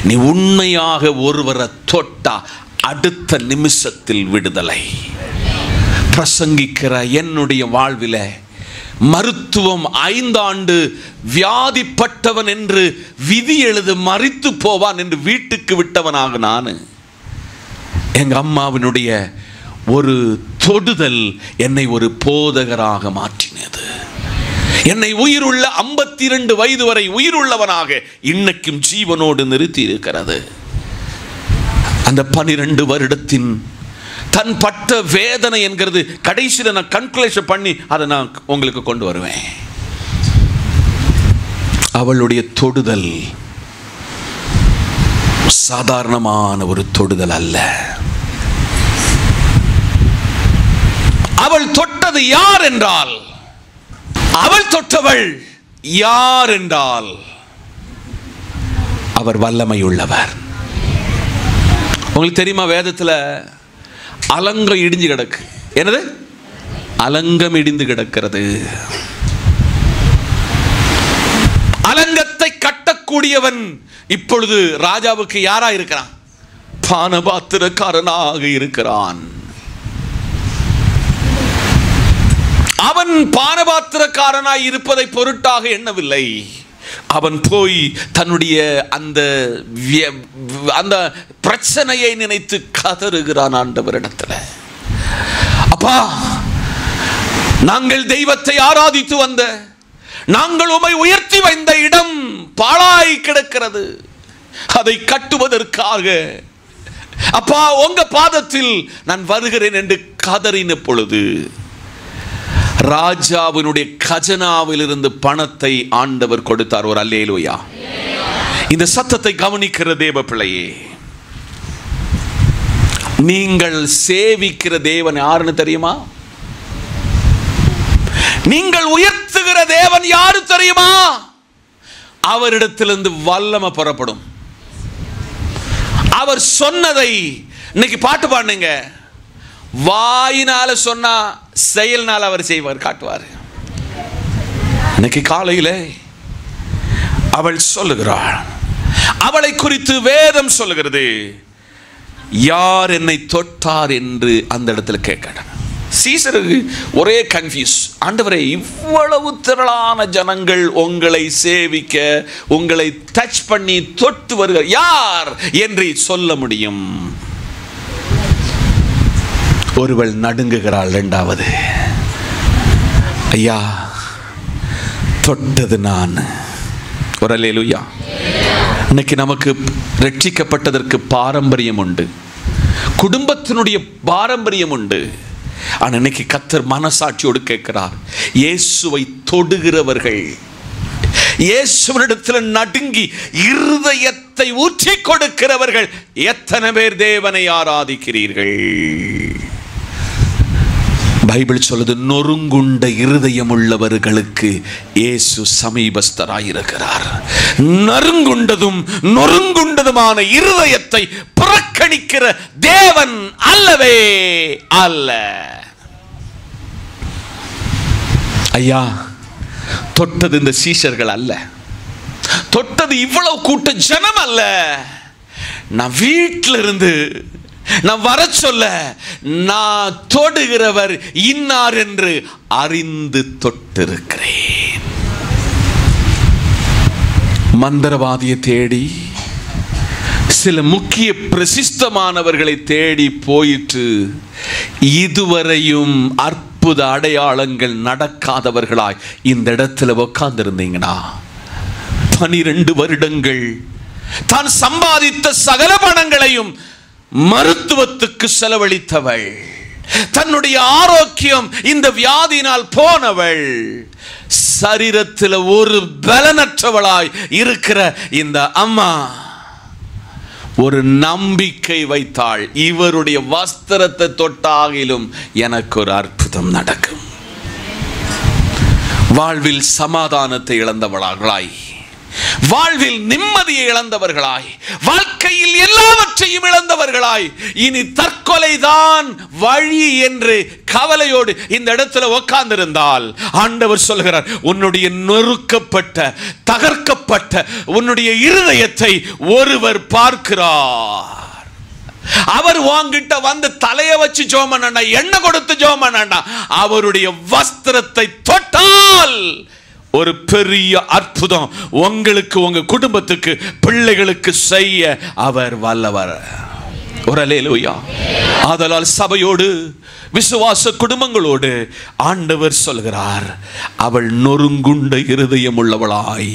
நீ உண்மையாக ஒருவரை தொட்டா அடுத்த நிமிஷத்தில் விடுதலை. பிரசங்கிக்கிற என்னுடைய வாழ்வில் மருத்துவம் 5 ஆண்டு வியாதிப்பட்டவன் என்று விதி எழுது மரித்து போவான் என்று வீட்டுக்கு விட்டவனாக நான், எங்க அம்மாவினுடைய ஒரு தொடுதல் என்னை ஒரு போதகராக மாற்றினது. என்னை உயிருள்ள 52 வயது வரை உயிருள்ளவனாக இன்னைக்கும் ஜீவனோடு நிறுத்தி இருக்கிறது. அந்த 12 வருடத்தின் தன் பட்ட வேதனை என்கிறது கடைசியில் நான் கன்க்ளூஷன் பண்ணி அதை நான் உங்களுக்கு கொண்டு வருவேன். அவளுடைய தொடுதல் சாதாரணமான ஒரு தொடுதல் அல்ல. அவள் தொட்டது யார் என்றால், அவள் தொட்டவள் யார் என்றால் அவர் வல்லமை உள்ளவர். உங்களுக்கு தெரியுமா, வேதத்துல அலங்கம் இடிஞ்சு கிடக்கு. என்னது? அலங்கம் இடிந்து கிடக்கிறது. அலங்கத்தை கட்டக்கூடிய வரக்கூடியவன் இப்பொழுது ராஜாவுக்கு யாரா இருக்கிறான்? பானபாத்திரக்காரனாக இருக்கிறான். அவன் பானபாத்திரக்காரனாய் இருப்பதை பொருட்டாக எண்ணவில்லை. அவன் போய் தன்னுடைய அந்த பிரச்சனையை நினைத்து கதறுகிறான் ஆண்டவரிடத்துல. அப்பா, நாங்கள் தெய்வத்தை ஆராதித்து வந்த, நாங்கள் உம்மை உயர்த்தி வைந்த இடம் பாழாய் கிடக்கிறது. அதை கட்டுவதற்காக அப்பா உங்க பாதத்தில் நான் வருகிறேன் என்று கதறின பொழுது ராஜாவினுடைய கஜனாவில் இருந்து பணத்தை ஆண்டவர் கொடுத்தார். ஒரு அல்லேலூயா. இந்த சத்தத்தை கவனிக்கிற தேவ பிள்ளையே, நீங்கள் சேவிக்கிற தேவன் யாருன்னு தெரியுமா? நீங்கள் உயர்த்துகிற தேவன் யாரு தெரியுமா? அவரிடத்திலிருந்து வல்லமை புறப்படும். அவர் சொன்னதை இன்னைக்கு பாட்டு பாடுங்க, வாயினால சொன்னா செயல்னால அவர் செய்வார், காட்டுவார். இன்னைக்கு காலையில அவள் சொல்லுகிறாள், அவளை குறித்து வேதம் சொல்லுகிறது, யார் என்னை தொட்டார் என்று அந்த இடத்துல கேட்கணும். சீசருக்கு ஒரே கன்ஃபியூஸ். ஆண்டவரே, இவ்வளவு திரளான ஜனங்கள் உங்களை சேவிக்க, உங்களை டச் பண்ணி தொட்டு வருகிற யார் என்று சொல்ல முடியும்? ஒருவள் நடுங்குகிறாள். இரண்டாவது, ஐயா தொட்டது நான். ஒரு அல்லேலூயா. இன்னைக்கு நமக்கு ரட்சிக்கப்பட்டதற்கு பாரம்பரியம் உண்டு, குடும்பத்தினுடைய பாரம்பரியம் உண்டு. ஆனால் இன்னைக்கு கர்த்தர் மனசாட்சியோடு கேட்கிறார், இயேசுவை தொடுகிறவர்கள், இயேசுவினிடத்தில் நடுங்கி இருதயத்தை ஊற்றி கொடுக்கிறவர்கள் எத்தனை பேர் தேவனை ஆராதிக்கிறீர்கள்? பைபிள் சொல்லுது, நொறுங்குண்ட இருதயம் உள்ளவர்களுக்கு இயேசு சமீபஸ்தராயிருக்கிறார். நறுங்குண்டதும் நொறுங்குண்டதுமான இருதயத்தை புறக்கணிக்கிற தேவன் அல்லவே அல்ல. ஐயா, தொட்டது இந்த சீஷர்கள் அல்ல, தொட்டது இவ்வளவு கூட்ட ஜனம் அல்ல. நான் வீட்டில் இருந்து நான் வர சொல்ல, நான் தொடுகிறவர் இன்னார் என்று அறிந்து தொட்டிருக்கிறேன். மந்திரவாதியை தேடி, சில முக்கிய பிரசித்தமானவர்களை தேடி போயிட்டு இதுவரையும் அற்புத அடையாளங்கள் நடக்காதவர்களாய் இந்த இடத்துல உட்கார்ந்திருந்தீங்கன்னா, 12 வருடங்கள் தான் சம்பாதித்த சகல பணங்களையும் மருத்துவத்துக்கு செலவழித்தவள், தன்னுடைய ஆரோக்கியம் இந்த வியாதியினால் போனவள், சரீரத்தில் ஒரு பலனற்றவளாய் இருக்கிற இந்த அம்மா ஒரு நம்பிக்கை வைத்தாள், இவருடைய வஸ்திரத்தை தொட்டாகிலும் எனக்கு ஒரு அற்புதம் நடக்கும். வாழ்வில் சமாதானத்தை இழந்தவளாய், வாழ்வில் நிம்மதியை இழந்தவர்களாய், வாழ்க்கையில் எல்லாவற்றையும் இழந்தவர்களாய், இனி தற்கொலைதான் வழி என்று கவலையோடு இந்த இடத்துல உட்கார்ந்திருந்தால், ஆண்டவர் சொல்கிறார், உன்னுடைய நொறுக்கப்பட்ட தகர்க்கப்பட்ட உன்னுடைய இருதயத்தை ஒருவர் பார்க்கிறார். அவர் வாங்கிட்ட வந்து தலைய வச்சு ஜெபம் பண்ணா, எண்ணெய் கொடுத்து ஜெபம் பண்ணா, அவருடைய வஸ்திரத்தை தொட்டால் ஒரு பெரிய அற்புதம் உங்களுக்கு, உங்க குடும்பத்துக்கு, பிள்ளைகளுக்கு செய்ய அவர் வல்லவர். ஒரு அல்லேலூயா. ஆதலால் சபையோடு, விசுவாச குடும்பங்களோடு ஆண்டவர் சொல்கிறார், அவள் நொறுங்குண்ட இருதயம் உள்ளவளாய்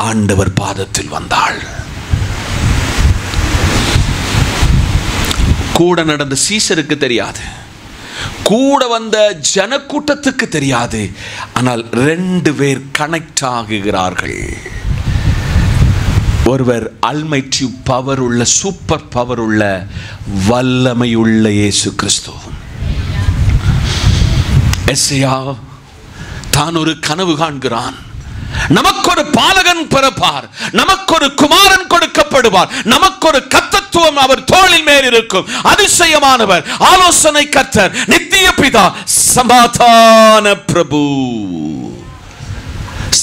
ஆண்டவர் பாதத்தில் வந்தாள். கூட நடந்த சீசருக்கு தெரியாது, கூட வந்த ஜனக்கூட்டத்துக்கு தெரியாது. ஆனால் 2 பேர் கனெக்ட் ஆகுகிறார்கள். ஒருவர் அல்மைட்டி பவர் உள்ள, சூப்பர் பவர் உள்ள, வல்லமை உள்ள இயேசு கிறிஸ்து. எசையா தான் ஒரு கனவு காண்கிறான், நமக்கு ஒரு பாலகன் பிறப்பார், நமக்கு ஒரு குமாரன் கொடுக்கப்படுவார், நமக்கு ஒரு கர்த்தத்துவம் அவர் தோளின் மேல் இருக்கும், அதிசயமானவர், ஆலோசனை கர்த்தர், நித்திய பிதா, சமாதான பிரபு.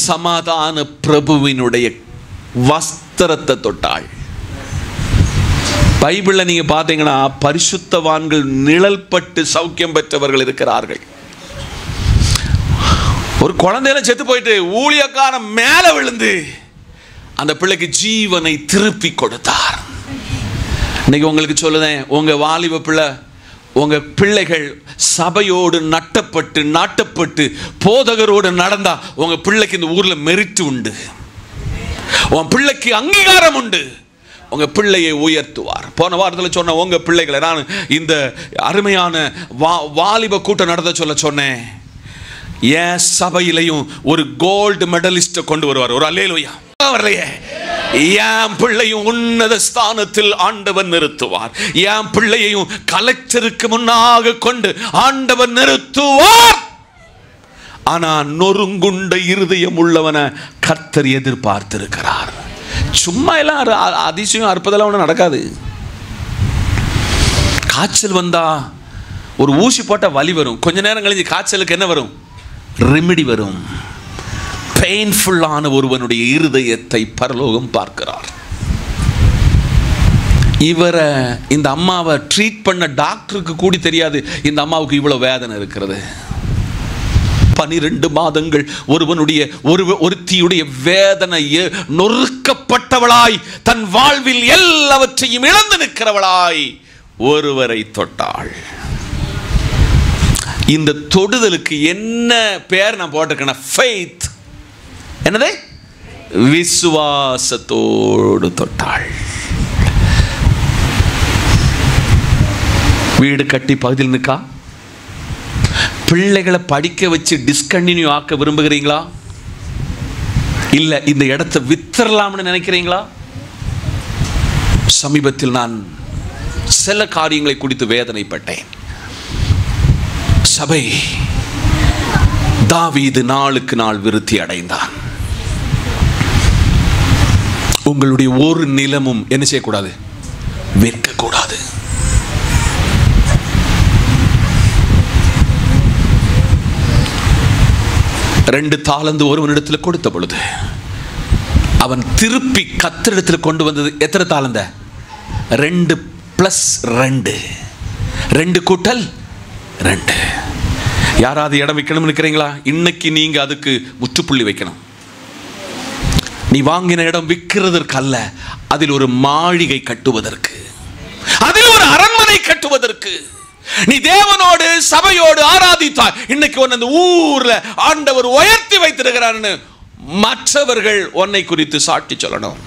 சமாதான பிரபுவினுடைய வஸ்திரத்தை தொட்டாள். பைபிள்ல நீங்க பாத்தீங்கன்னா பரிசுத்தவான்கள் நிழல் பட்டு சௌக்கியம் பெற்றவர்கள் இருக்கிறார்கள். ஒரு குழந்தையில செத்து போயிட்டு ஊழியக்காரன் மேல விழுந்து அந்த பிள்ளைக்கு ஜீவனை திருப்பி கொடுத்தார். இன்னைக்கு உங்களுக்கு சொல்லுதேன், உங்க வாலிப பிள்ளை, உங்க பிள்ளைகள் சபையோடு நாட்டப்பட்டு போதகரோடு நடந்தா உங்க பிள்ளைக்கு இந்த ஊர்ல மெரிட் உண்டு, உன் பிள்ளைக்கு அங்கீகாரம் உண்டு, உங்க பிள்ளையை உயர்த்துவார். போன வாரத்தில் சொன்ன உங்க பிள்ளைகளை நான் இந்த அருமையான வாலிப கூட்டம் நடத்த சொன்னேன். என் சபையிலையும் ஒரு கோல்டு மெடலிஸ்ட கொண்டு வருவார். ஒரு அல்லேலூயா வரலையே. என் பிள்ளையும் உன்னத ஸ்தானத்தில் ஆண்டவர் நிறுத்துவார். என் பிள்ளையையும் கலெக்டருக்கு முன்னாக கொண்டு ஆண்டவர் நிறுத்துவார். ஆனா நொறுங்குண்ட இருதயம் உள்ளவனை கர்த்தர் எதிர்பார்த்திருக்கிறார். சும்மா எல்லாம் அதிசயம் அற்புதம் ஒன்றும் நடக்காது. காய்ச்சல் வந்தா ஒரு ஊசி போட்ட வலி வரும், கொஞ்ச நேரம் கழிஞ்சு காய்ச்சலுக்கு என்ன வரும்? ரெமிடி வரும். பெயின்ஃபுல்லான ஒருவனுடைய இருதயத்தை பரலோகம் பார்க்கிறார். இவரை இந்த அம்மாவை ட்ரீட் பண்ண டாக்டருக்கு கூடி தெரியாது இந்த அம்மாவுக்கு இவ்வளவு வேதனை இருக்கிறது. 12 மாதங்கள் ஒருத்தியுடைய வேதனை, நொறுக்கப்பட்டவளாய் தன் வாழ்வில் எல்லாவற்றையும் இழந்து நிற்கிறவளாய் ஒருவரை தொட்டாள். இந்த தொடுதலுக்கு என்ன பேர் நான் போட்டிருக்கேன்? ஃபெய்த். என்னது? விசுவாசத்தோடு தொட்டாள். வீடு கட்டி பகுதியில் நிற்கா, பிள்ளைகளை படிக்க வச்சு டிஸ்கண்டினியூ ஆக்க விரும்புகிறீங்களா? இல்ல இந்த இடத்தை வித்தரலாம்னு நினைக்கிறீங்களா? சமீபத்தில் நான் சில காரியங்களை குறித்து வேதனைப்பட்டேன். சபை தாவீது நாளுக்கு நாள் விருத்தி அடைந்தான். உங்களுடைய ஒரு நிலமும் என்ன செய்யக்கூடாது? விற்கக்கூடாது. ரெண்டு தாலந்து ஒருவனிடத்தில் கொடுத்த பொழுது அவன் திருப்பி கர்த்தரிடத்தில் கொண்டு வந்தது எத்தனை தாலந்த? 2 + 2, 2 கூட்டல் 2. யாராவது இடம் வைக்கணும்னு நினைக்கிறீங்களா? இன்னைக்கு நீங்க அதுக்கு முற்றுப்புள்ளி வைக்கணும். நீ வாங்கின இடம் விற்கிறதற்கு அல்ல, அதில் ஒரு மாளிகை கட்டுவதற்கு, அதில் ஒரு அரண்மனை கட்டுவதற்கு. நீ தேவனோடு சபையோடு ஆராதித்தாய். இன்னைக்கு உன்னை அந்த ஊர்ல ஆண்டவர் உயர்த்தி வைத்திருக்கிறார்னு மற்றவர்கள் உன்னை குறித்து சாட்சி சொல்லணும்.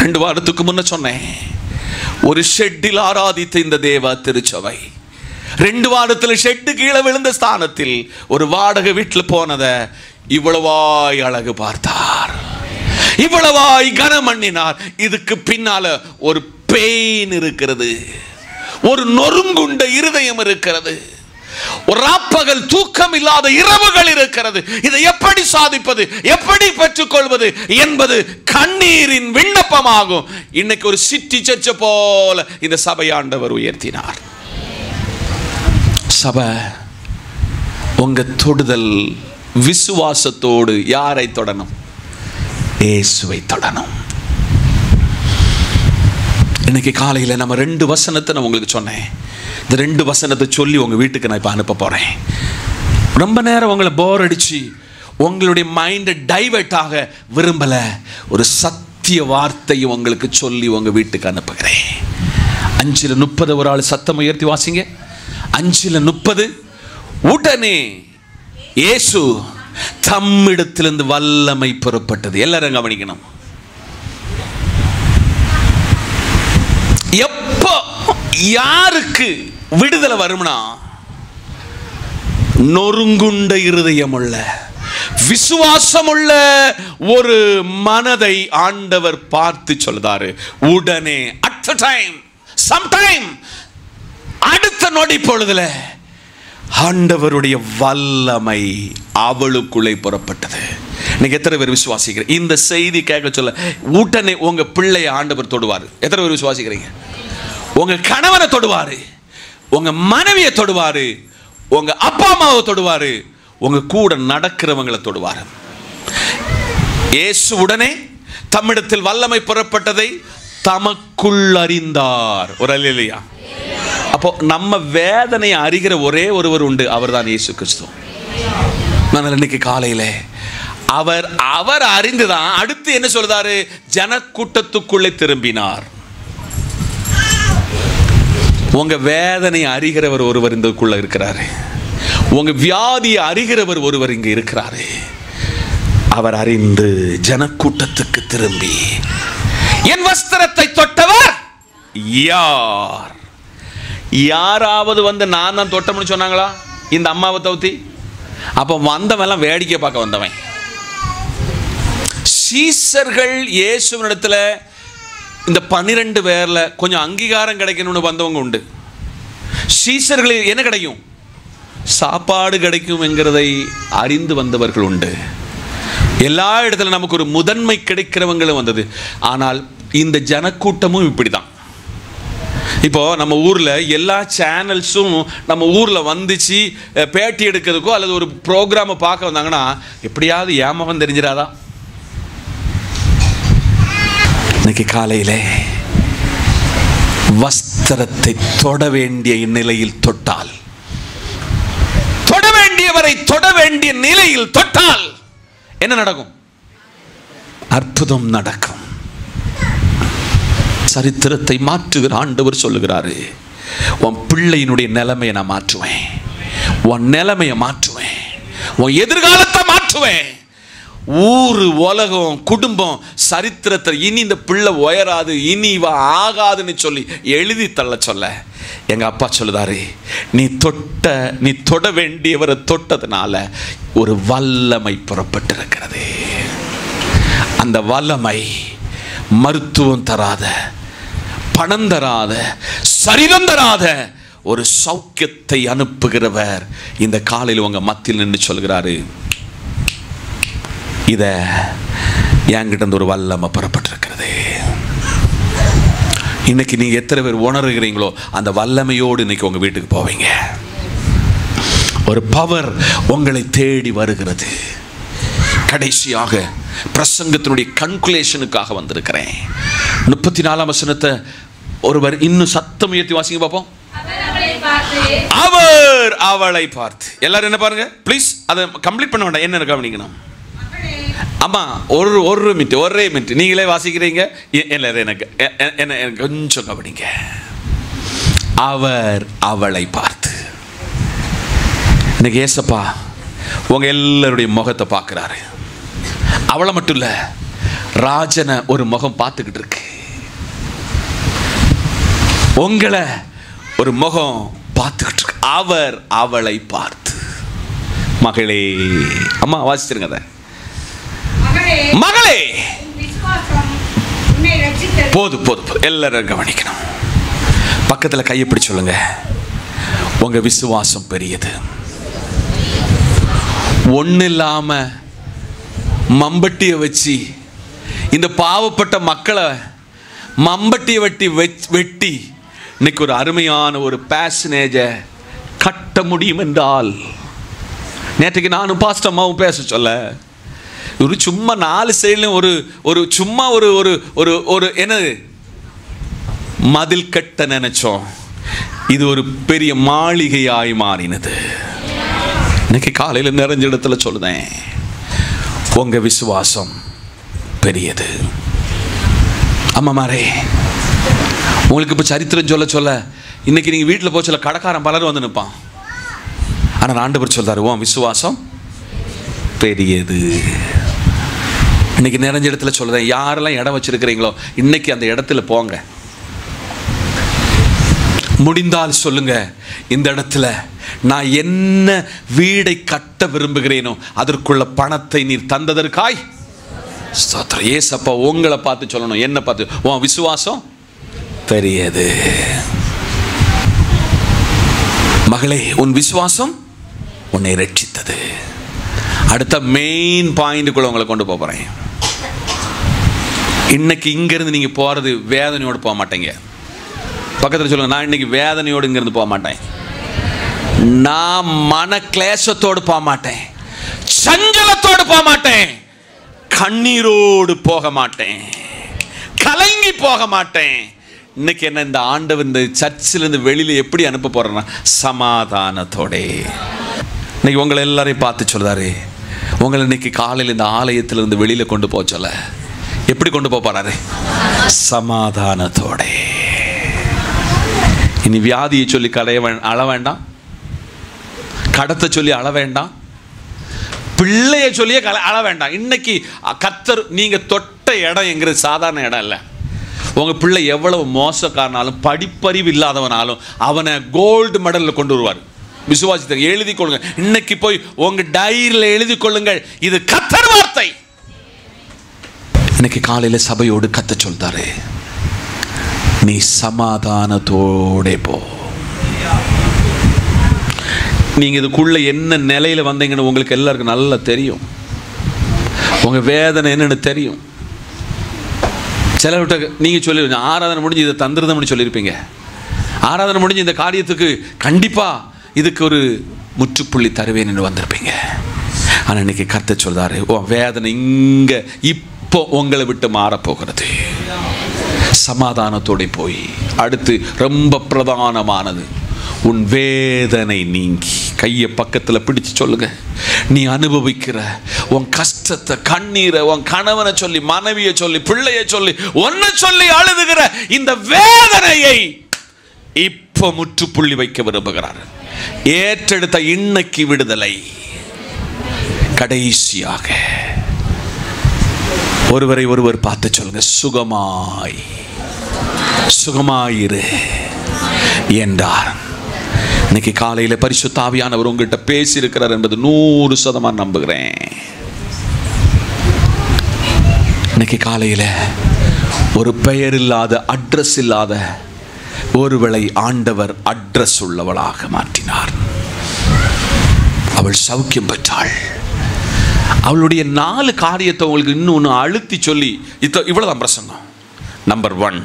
2 வாரத்துக்கு முன்ன சொன்னேன், ஒரு ஷெட்டில் ஆராதித்த இந்த தேவ திருச்சபை 2 வாரத்தில் ஷெட்டு கீழே விழுந்த ஸ்தானத்தில் ஒரு வாடகை வீட்டில் போனதை இவ்வளவாய் அழகு பார்த்தார், இவ்வளவாய் கனம் பண்ணினார். இதுக்கு பின்னால ஒரு பெயின் இருக்கிறது, ஒரு நொறுங்குண்ட இருதயம் இருக்கிறது, ஒரு ராப்பகல் தூக்கம் இல்லாத இரவுகள் இருக்கிறது. இதை எப்படி சாதிப்பது, எப்படி பெற்றுக்கொள்வது என்பது கண்ணீரின் விண்ணப்பமாகும். இன்னைக்கு ஒரு சிட்டி சர்ச்சை போல இந்த சபை ஆண்டவர் உயர்த்தினார். சபை உங்க தொடுதல் விசுவாசத்தோடு யாரை தொடணும்? இயேசுவை தொடணும். இன்னைக்கு காலையில் நம்ம 2 வசனத்தை நான் உங்களுக்கு சொன்னேன். இந்த 2 வசனத்தை சொல்லி உங்கள் வீட்டுக்கு நான் இப்போ அனுப்ப போகிறேன். ரொம்ப நேரம் உங்களை போர் அடிச்சு உங்களுடைய மைண்டை டைவர்ட் ஆக விரும்பலை. ஒரு சத்திய வார்த்தையை உங்களுக்கு சொல்லி உங்கள் வீட்டுக்கு அனுப்புகிறேன். 5:30 ஒரு ஆள் சத்தம் உயர்த்தி வாசிங்க. 5:30 உடனே இயேசு தம்மிடத்திலிருந்து வல்லமை புறப்பட்டது. எல்லாரும் கவனிக்கணும். எப்போ யாருக்கு விடுதலை வரும்னா, நொறுங்குண்ட இருதயம் உள்ள விசுவாசம் உள்ள ஒரு மனதை ஆண்டவர் பார்த்து சொல்றாரு. உடனே அட் a time, sometime, அடுத்த நொடி பொழுதுல ஆண்டவருடைய வல்லமை அவளுக்குள்ளே புறப்பட்டது. இன்னைக்கு எத்தனை பேர் விசுவாசிக்கிறீங்க? இந்த செய்தி கேட்க சொல்ல உடனே உங்க பிள்ளையை ஆண்டவர் தொடுவார். எத்தனை பேர் விசுவாசிக்கிறீங்க? உங்க கணவனை தொடுவாரு, உங்க மனைவியை தொடுவாரு, உங்க அப்பா அம்மாவை தொடுவாரு, உங்க கூட நடக்கிறவங்களை தொடுவாரு. இயேசு உடனே தம்மிடத்தில் வல்லமை புறப்பட்டதை தமக்குள் அறிந்தார். ஒரு அல்லேலூயா. அப்போ நம்ம வேதனையை அறிகிற ஒரே ஒருவர் உண்டு, அவர்தான் இயேசு கிறிஸ்து. நான் இன்னைக்கு காலையில அவர் அறிந்துதான் அடுத்து என்ன சொல்றாரு? ஜனக்கூட்டத்துக்குள்ளே திரும்பினார். உங்க வேதனையை அறிகிறவர் ஒருவர் இந்தக்குள்ள இருக்கிறாரு. உங்க வியாதியை அறிகிறவர் ஒருவர் இங்க இருக்கிறாரு. அவர் அறிந்து ஜனக்கூட்டத்துக்கு திரும்பி, என் வஸ்திரத்தை தொட்டவர் யார்? யாராவது வந்து நான் தான் தொட்டம்னு சொன்னாங்களா இந்த அம்மாவை தவிர்த்து? அப்போ வந்தவன் வேடிக்கை பார்க்க வந்தவன். சீசர்கள் இயேசுவினிடத்தில் இந்த 12 பேர்ல கொஞ்சம் அங்கீகாரம் கிடைக்கணும்னு வந்தவங்க உண்டு. சீசர்கள் என்ன கிடைக்கும்? சாப்பாடு கிடைக்கும் என்கிறதை அறிந்து வந்தவர்கள் உண்டு. எல்லா இடத்துல நமக்கு ஒரு முதன்மை கிடைக்கிறவங்களும் வந்தது. ஆனால் இந்த ஜனக்கூட்டமும் இப்படிதான். இப்போ நம்ம ஊர்ல எல்லா சேனல்ஸும் நம்ம ஊர்ல வந்துச்சு பேட்டி எடுக்கிறதுக்கோ அல்லது ஒரு ப்ரோக்ராமை பார்க்க வந்தாங்கன்னா எப்படியாவது ஏமாவன் தெரிஞ்சிடாதா? இன்னைக்கு காலையில வஸ்திரத்தை தொட வேண்டிய நிலையில் தொட்டால், தொட வேண்டியவரை தொட வேண்டிய நிலையில் தொட்டால் என்ன நடக்கும்? அற்புதம் நடக்கும். சரித்திரத்தை மாற்றுகிற ஆண்டவர் சொல்லுகிறாரு, உன் பிள்ளையினுடைய நிலைமையை நான் மாற்றுவேன், உன் நிலைமையை மாற்றுவேன், உன் எதிர்காலத்தை மாற்றுவேன். ஊரு உலகம் குடும்பம் சரித்திரத்தை இனி இந்த பிள்ளை உயராது, இனி இவ ஆகாதுன்னு சொல்லி எழுதி தள்ள சொல்ல எங்க அப்பா சொல்லுதாரு, நீ தொட வேண்டியவரை தொட்டதுனால ஒரு வல்லமை புறப்பட்டிருக்கிறது. அந்த வல்லமை மருத்துவம் தராத, பணம் தராத, சரீரம் தராத ஒரு சௌக்கியத்தை அனுப்புகிறவர் இந்த காலையில் உங்க மத்தியில் நின்று சொல்கிறாரு, இத என்கிட்ட ஒரு வல்லமை புறப்பட்டிருக்கிறது. இன்னைக்கு நீங்க எத்தனை பேர் உணர்கிறீங்களோ அந்த வல்லமையோடு இன்னைக்கு உங்க வீட்டுக்கு போவீங்க. ஒரு பவர் உங்களை தேடி வருகிறது. கடைசியாக பிரசங்கத்தினுடைய கன்குலேஷனுக்காக வந்திருக்கிறேன். 34ஆம் வசனத்தை ஒருவர் இன்னும் சத்தம் உயர்த்தி வாசிங்க பார்ப்போம். அவர் அவளை பார்த்து, எல்லாரும் என்ன பாருங்க ப்ளீஸ், அதை கம்ப்ளீட் பண்ண வேண்டாம், என்ன கவனிக்கணும். ஆமா, ஒரே மினிட் நீங்களே வாசிக்கிறீங்க. எனக்கு கொஞ்சம் கவனிங்க. அவர் அவளை பார்த்து, இன்னைக்கு ஏசப்பா உங்க எல்லாருடைய முகத்தை பார்க்கிறாரு. அவளை மட்டும் இல்ல, ராஜனை ஒரு முகம் பார்த்துக்கிட்டு இருக்கு, உங்களை ஒரு முகம் பார்த்துக்கிட்டு இருக்கு. அவர் அவளை பார்த்து, மகளே, அம்மா வாசிச்சிருங்க அதை. மகளே, போதும் எல்லாரும் கவனிக்கணும். பக்கத்துல கையை பிடிச்சு சொல்லுங்க, உங்க விசுவாசம் பெரியது. ஒண்ணு இல்லாம மம்பட்டியை வச்சு இந்த பாவப்பட்ட மக்களை மம்பட்டியை வெட்டி இன்னைக்கு ஒரு அருமையான ஒரு பேஷனேஜை கட்ட முடியும் என்றால், நேற்றுக்கு நானும் பாஸ்டர் அம்மாவும் பேச சொல்ல, ஒரு சும்மா 4 சைட்லையும் ஒரு சும்மா ஒரு என்னது மதில் கட்ட நினைச்சோம். இது ஒரு பெரிய மாளிகையாய் மாறினது. இன்னைக்கு காலையில் நிறைஞ்ச இடத்துல சொல்லுதேன், உங்க விசுவாசம் பெரியது. அம்மாமாரே, உங்களுக்கு இப்போ சரித்திரம் சொல்ல இன்னைக்கு நீங்கள் வீட்டில் போய் சொல்ல கடைக்காரன் பலரும் வந்து நிற்பான். ஆனால் ஆண்டவர் சொல்றாரு, உன் விசுவாசம் பெரியது. இன்னைக்கு நிறைஞ்ச இடத்துல சொல்லுதேன், யாரெல்லாம் இடம் வச்சிருக்கிறீங்களோ இன்னைக்கு அந்த இடத்துல போங்க. முடிந்தால் சொல்லுங்க, இந்த இடத்துல நான் என்ன வீடை கட்ட விரும்புகிறேனோ அதற்குள்ள பணத்தை நீர் தந்ததற்காய் ஸ்தோத்திரம். ஏசப்பா உங்களை பார்த்து சொல்லணும், என்ன பார்த்து, உன் விசுவாசம் பெரியது. மகளே, உன் விசுவாசம் உன்னை ரட்சித்தது. அடுத்த மெயின் பாயிண்ட்டுக்குள்ள உங்களை கொண்டு போறேன். இன்னைக்கு இங்கிருந்து நீங்க போறது வேதனையோடு போக மாட்டீங்க. பக்கத்தில் சொல்லுங்க, நான் இன்னைக்கு வேதனையோடு இங்கிருந்து போக மாட்டேன், நான் மன கிளேசத்தோடு போக மாட்டேன், சஞ்சலத்தோடு போக மாட்டேன், கண்ணீரோடு போக மாட்டேன், கலங்கி போக மாட்டேன். இன்னைக்கு என்ன இந்த ஆண்டவர் இந்த சர்ச்சிலிருந்து வெளியில் எப்படி அனுப்ப போறேன்னா சமாதானத்தோட. இன்னைக்கு உங்களை எல்லாரையும் பார்த்து சொல்றாரு, உங்களை இன்னைக்கு காலையில் இந்த ஆலயத்திலிருந்து வெளியில் கொண்டு போக சொல்ல எப்படி கொண்டு போறாரு? சமாதானத்தோட. இனி வியாதியை சொல்லி அழ வேண்டாம், கடத்தை சொல்லி அழ வேண்டாம், பிள்ளைய சொல்லியே அழ வேண்டாம். இன்னைக்கு கர்த்தர் நீங்க தொட்ட இடம் என்கிறது சாதாரண இடம் இல்லை. உங்க பிள்ளை எவ்வளவு மோசக்காரனாலும் படிப்பறிவு இல்லாதவனாலும் அவனை கோல்டு மெடலில் கொண்டு வருவார். விசுவாசத்தை எழுதி கொள்ளுங்க. இன்னைக்கு போய் உங்க டைரியில் எழுதி கொள்ளுங்கள், இது கர்த்தர் வார்த்தை. இன்னைக்கு காலையில சபையோடு கத்த சொல்றாரு, நீ சமாதானத்தோட போ. நீங்க இதுக்குள்ள என்ன நிலையில வந்தீங்கன்னு உங்களுக்கு எல்லாருக்கும் நல்லா தெரியும். உங்க வேதனை என்னன்னு தெரியும். சிலர்கிட்ட நீங்க சொல்லிருங்க, ஆராதனை முடிஞ்சு இதை தந்துருதம்னு சொல்லியிருப்பீங்க. ஆராதனை முடிஞ்சு இந்த காரியத்துக்கு கண்டிப்பா இதுக்கு ஒரு முற்றுப்புள்ளி தருவேன் என்று வந்திருப்பீங்க. ஆனால் இன்னைக்கு கர்த்தர் சொல்றாரு, வேதனை இங்க இப்போ உங்களை விட்டு மாறப்போகிறது. சமாதானத்தோட போய். அடுத்து ரொம்ப பிரதானமானது, உன் வேதனை நீங்கி. கையை பக்கத்தில் பிடிச்சு சொல்லுங்க, நீ அனுபவிக்கிற உன் கஷ்டத்தை, கண்ணீரை, உன் கணவனை சொல்லி, மனைவியை சொல்லி, பிள்ளையை சொல்லி, ஒன்ன சொல்லி அழுதுகிற இந்த வேதனையை இப்போ முற்றுப்புள்ளி வைக்க விரும்புகிறார். ஏற்றெடுத்த இன்னைக்கு விடுதலை. கடைசியாக ஒருவரை ஒருவர் பார்த்து சொல்லுங்க, சுகமாயிரு என்றார். இன்னைக்கு காலையில் பரிசுத்த ஆவியானவர் உங்கள்கிட்ட பேசி இருக்கிறார் என்பது 100% நம்புகிறேன். இன்னைக்கு காலையில் ஒரு பெயர் இல்லாத, அட்ரஸ் இல்லாத ஒருவளை ஆண்டவர் அட்ரஸ் உள்ளவளாக மாற்றினார். அவள் சௌக்கியம் பெற்றாள். அவளுடைய 4 காரியத்தை உங்களுக்கு இன்னொன்று அழுத்தி சொல்லி இவ்வளவுதான் பிரசங்கம். நம்பர் 1,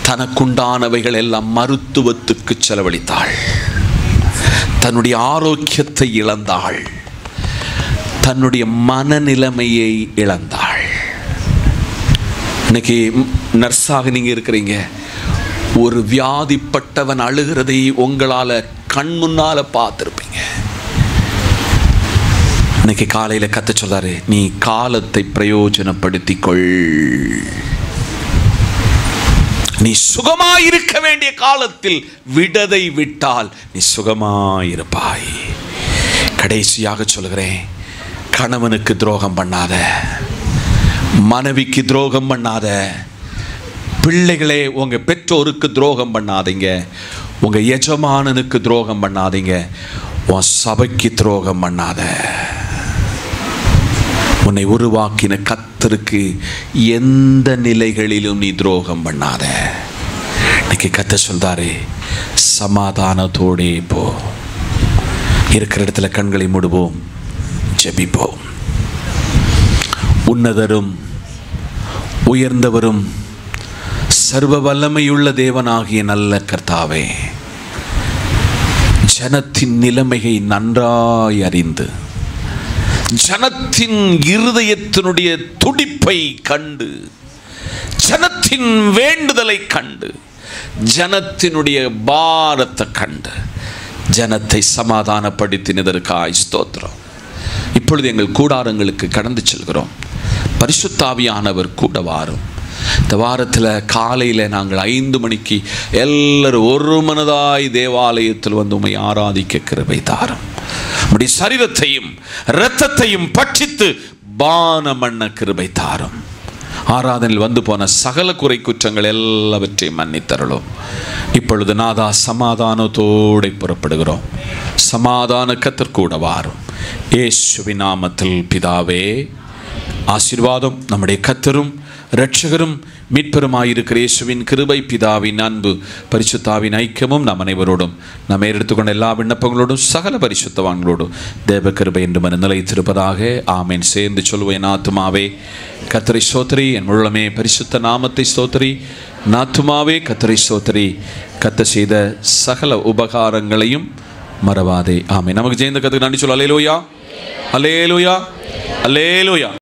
தனக்குண்டானவைகள் எல்லாம் மருத்துவத்துக்கு செலவழித்தாள். தன்னுடைய ஆரோக்கியத்தை இழந்தாள். தன்னுடைய மனநிலைமையை இழந்தாள். இன்னைக்கு நர்ஸாக நீங்க இருக்கிறீங்க. ஒரு வியாதிப்பட்டவன் அழுகிறதை உங்களால கண் முன்னால பார்த்திருப்பீங்க. இன்னைக்கு காலையில கத்த சொல்றாரு, நீ காலத்தை பிரயோஜனப்படுத்திக் கொள். நீ சுகமாயிருக்க வேண்டிய காலத்தில் விடதை விட்டால் நீ சுகமாயிருப்பாய். கடைசியாக சொல்கிறேன், கணவனுக்கு துரோகம் பண்ணாத, மனைவிக்கு துரோகம் பண்ணாத, பிள்ளைகளே உங்க பெற்றோருக்கு துரோகம் பண்ணாதீங்க, உங்க எஜமானனுக்கு துரோகம் பண்ணாதீங்க, உன் சபைக்கு துரோகம் பண்ணாத. உன்னை உருவாக்கின கர்த்தருக்கு எந்த நிலைகளிலும் நீ துரோகம் பண்ணாத. இன்னைக்கு கர்த்தர் சொல்றாரு, சமாதானத்தோடே போ. இருக்கிற இடத்துல கண்களை மூடுவோம், ஜெபிப்போம். உன்னதரும் உயர்ந்தவரும் சர்வ வல்லமையுள்ள தேவனாகிய நல்ல கர்த்தாவே, ஜனத்தின் நிலைமையை நன்றாய் அறிந்து, ஜனத்தின் இருதயத்தினுடைய துடிப்பை கண்டு, ஜனத்தின் வேண்டுதலை கண்டு, ஜனத்தினுடைய பாரத்தை கண்டு, ஜனத்தை சமாதானப்படுத்தினதற்காய் ஸ்தோத்திரம். இப்பொழுது எங்கள் கூடாரங்களுக்கு கடந்து செல்கிறோம். பரிசுத்த ஆவியானவர் கூட வாரும். இந்த வாரத்தில் காலையில் நாங்கள் 5 மணிக்கு எல்லாரும் ஒரு மனதாய் தேவாலயத்தில் வந்து உம்மை ஆராதிக்க கிருபை தாரும். நம்முடைய சரீரத்தையும் இரத்தத்தையும் பட்சித்து பானம் பண்ண கிருபை தாரும். ஆராதனையில் வந்து போன சகல குறை குற்றங்கள் எல்லாவற்றையும் மன்னித்தருளும். இப்பொழுது நாதா சமாதானத்தோடு புறப்படுகிறோம். சமாதான கர்த்தர் கூட வாரும். இயேசுவின் நாமத்தில் பிதாவே, ஆசீர்வாதம் நம்முடைய கர்த்தரும் இரட்சகரும் மீட்பெருமாயிருக்கிற இயேசுவின் கிருபை, பிதாவின் அன்பு, பரிசுத்தாவின் ஐக்கியமும் நம் அனைவரோடும் நம்ம எடுத்துக்கொண்ட எல்லா விண்ணப்பங்களோடும் சகல பரிசுத்தவான்களோடும் தேவ கிருபை என்று மன நிலைத்திருப்பதாக. ஆமேன். சேர்ந்து சொல்லுவேன், ஆத்துமாவே கர்த்தரை ஸ்தோத்திரி, என் முழுமே பரிசுத்த நாமத்தை ஸ்தோத்திரி. நாத்துமாவே கர்த்தரை ஸ்தோத்திரி, கர்த்தர் செய்த சகல உபகாரங்களையும் மறவாதே. ஆமேன். நமக்கு ஜெயந்த கர்த்தருக்கு நன்றி சொல்ல. அல்லேலூயா, அல்லேலூயா, அல்லேலூயா.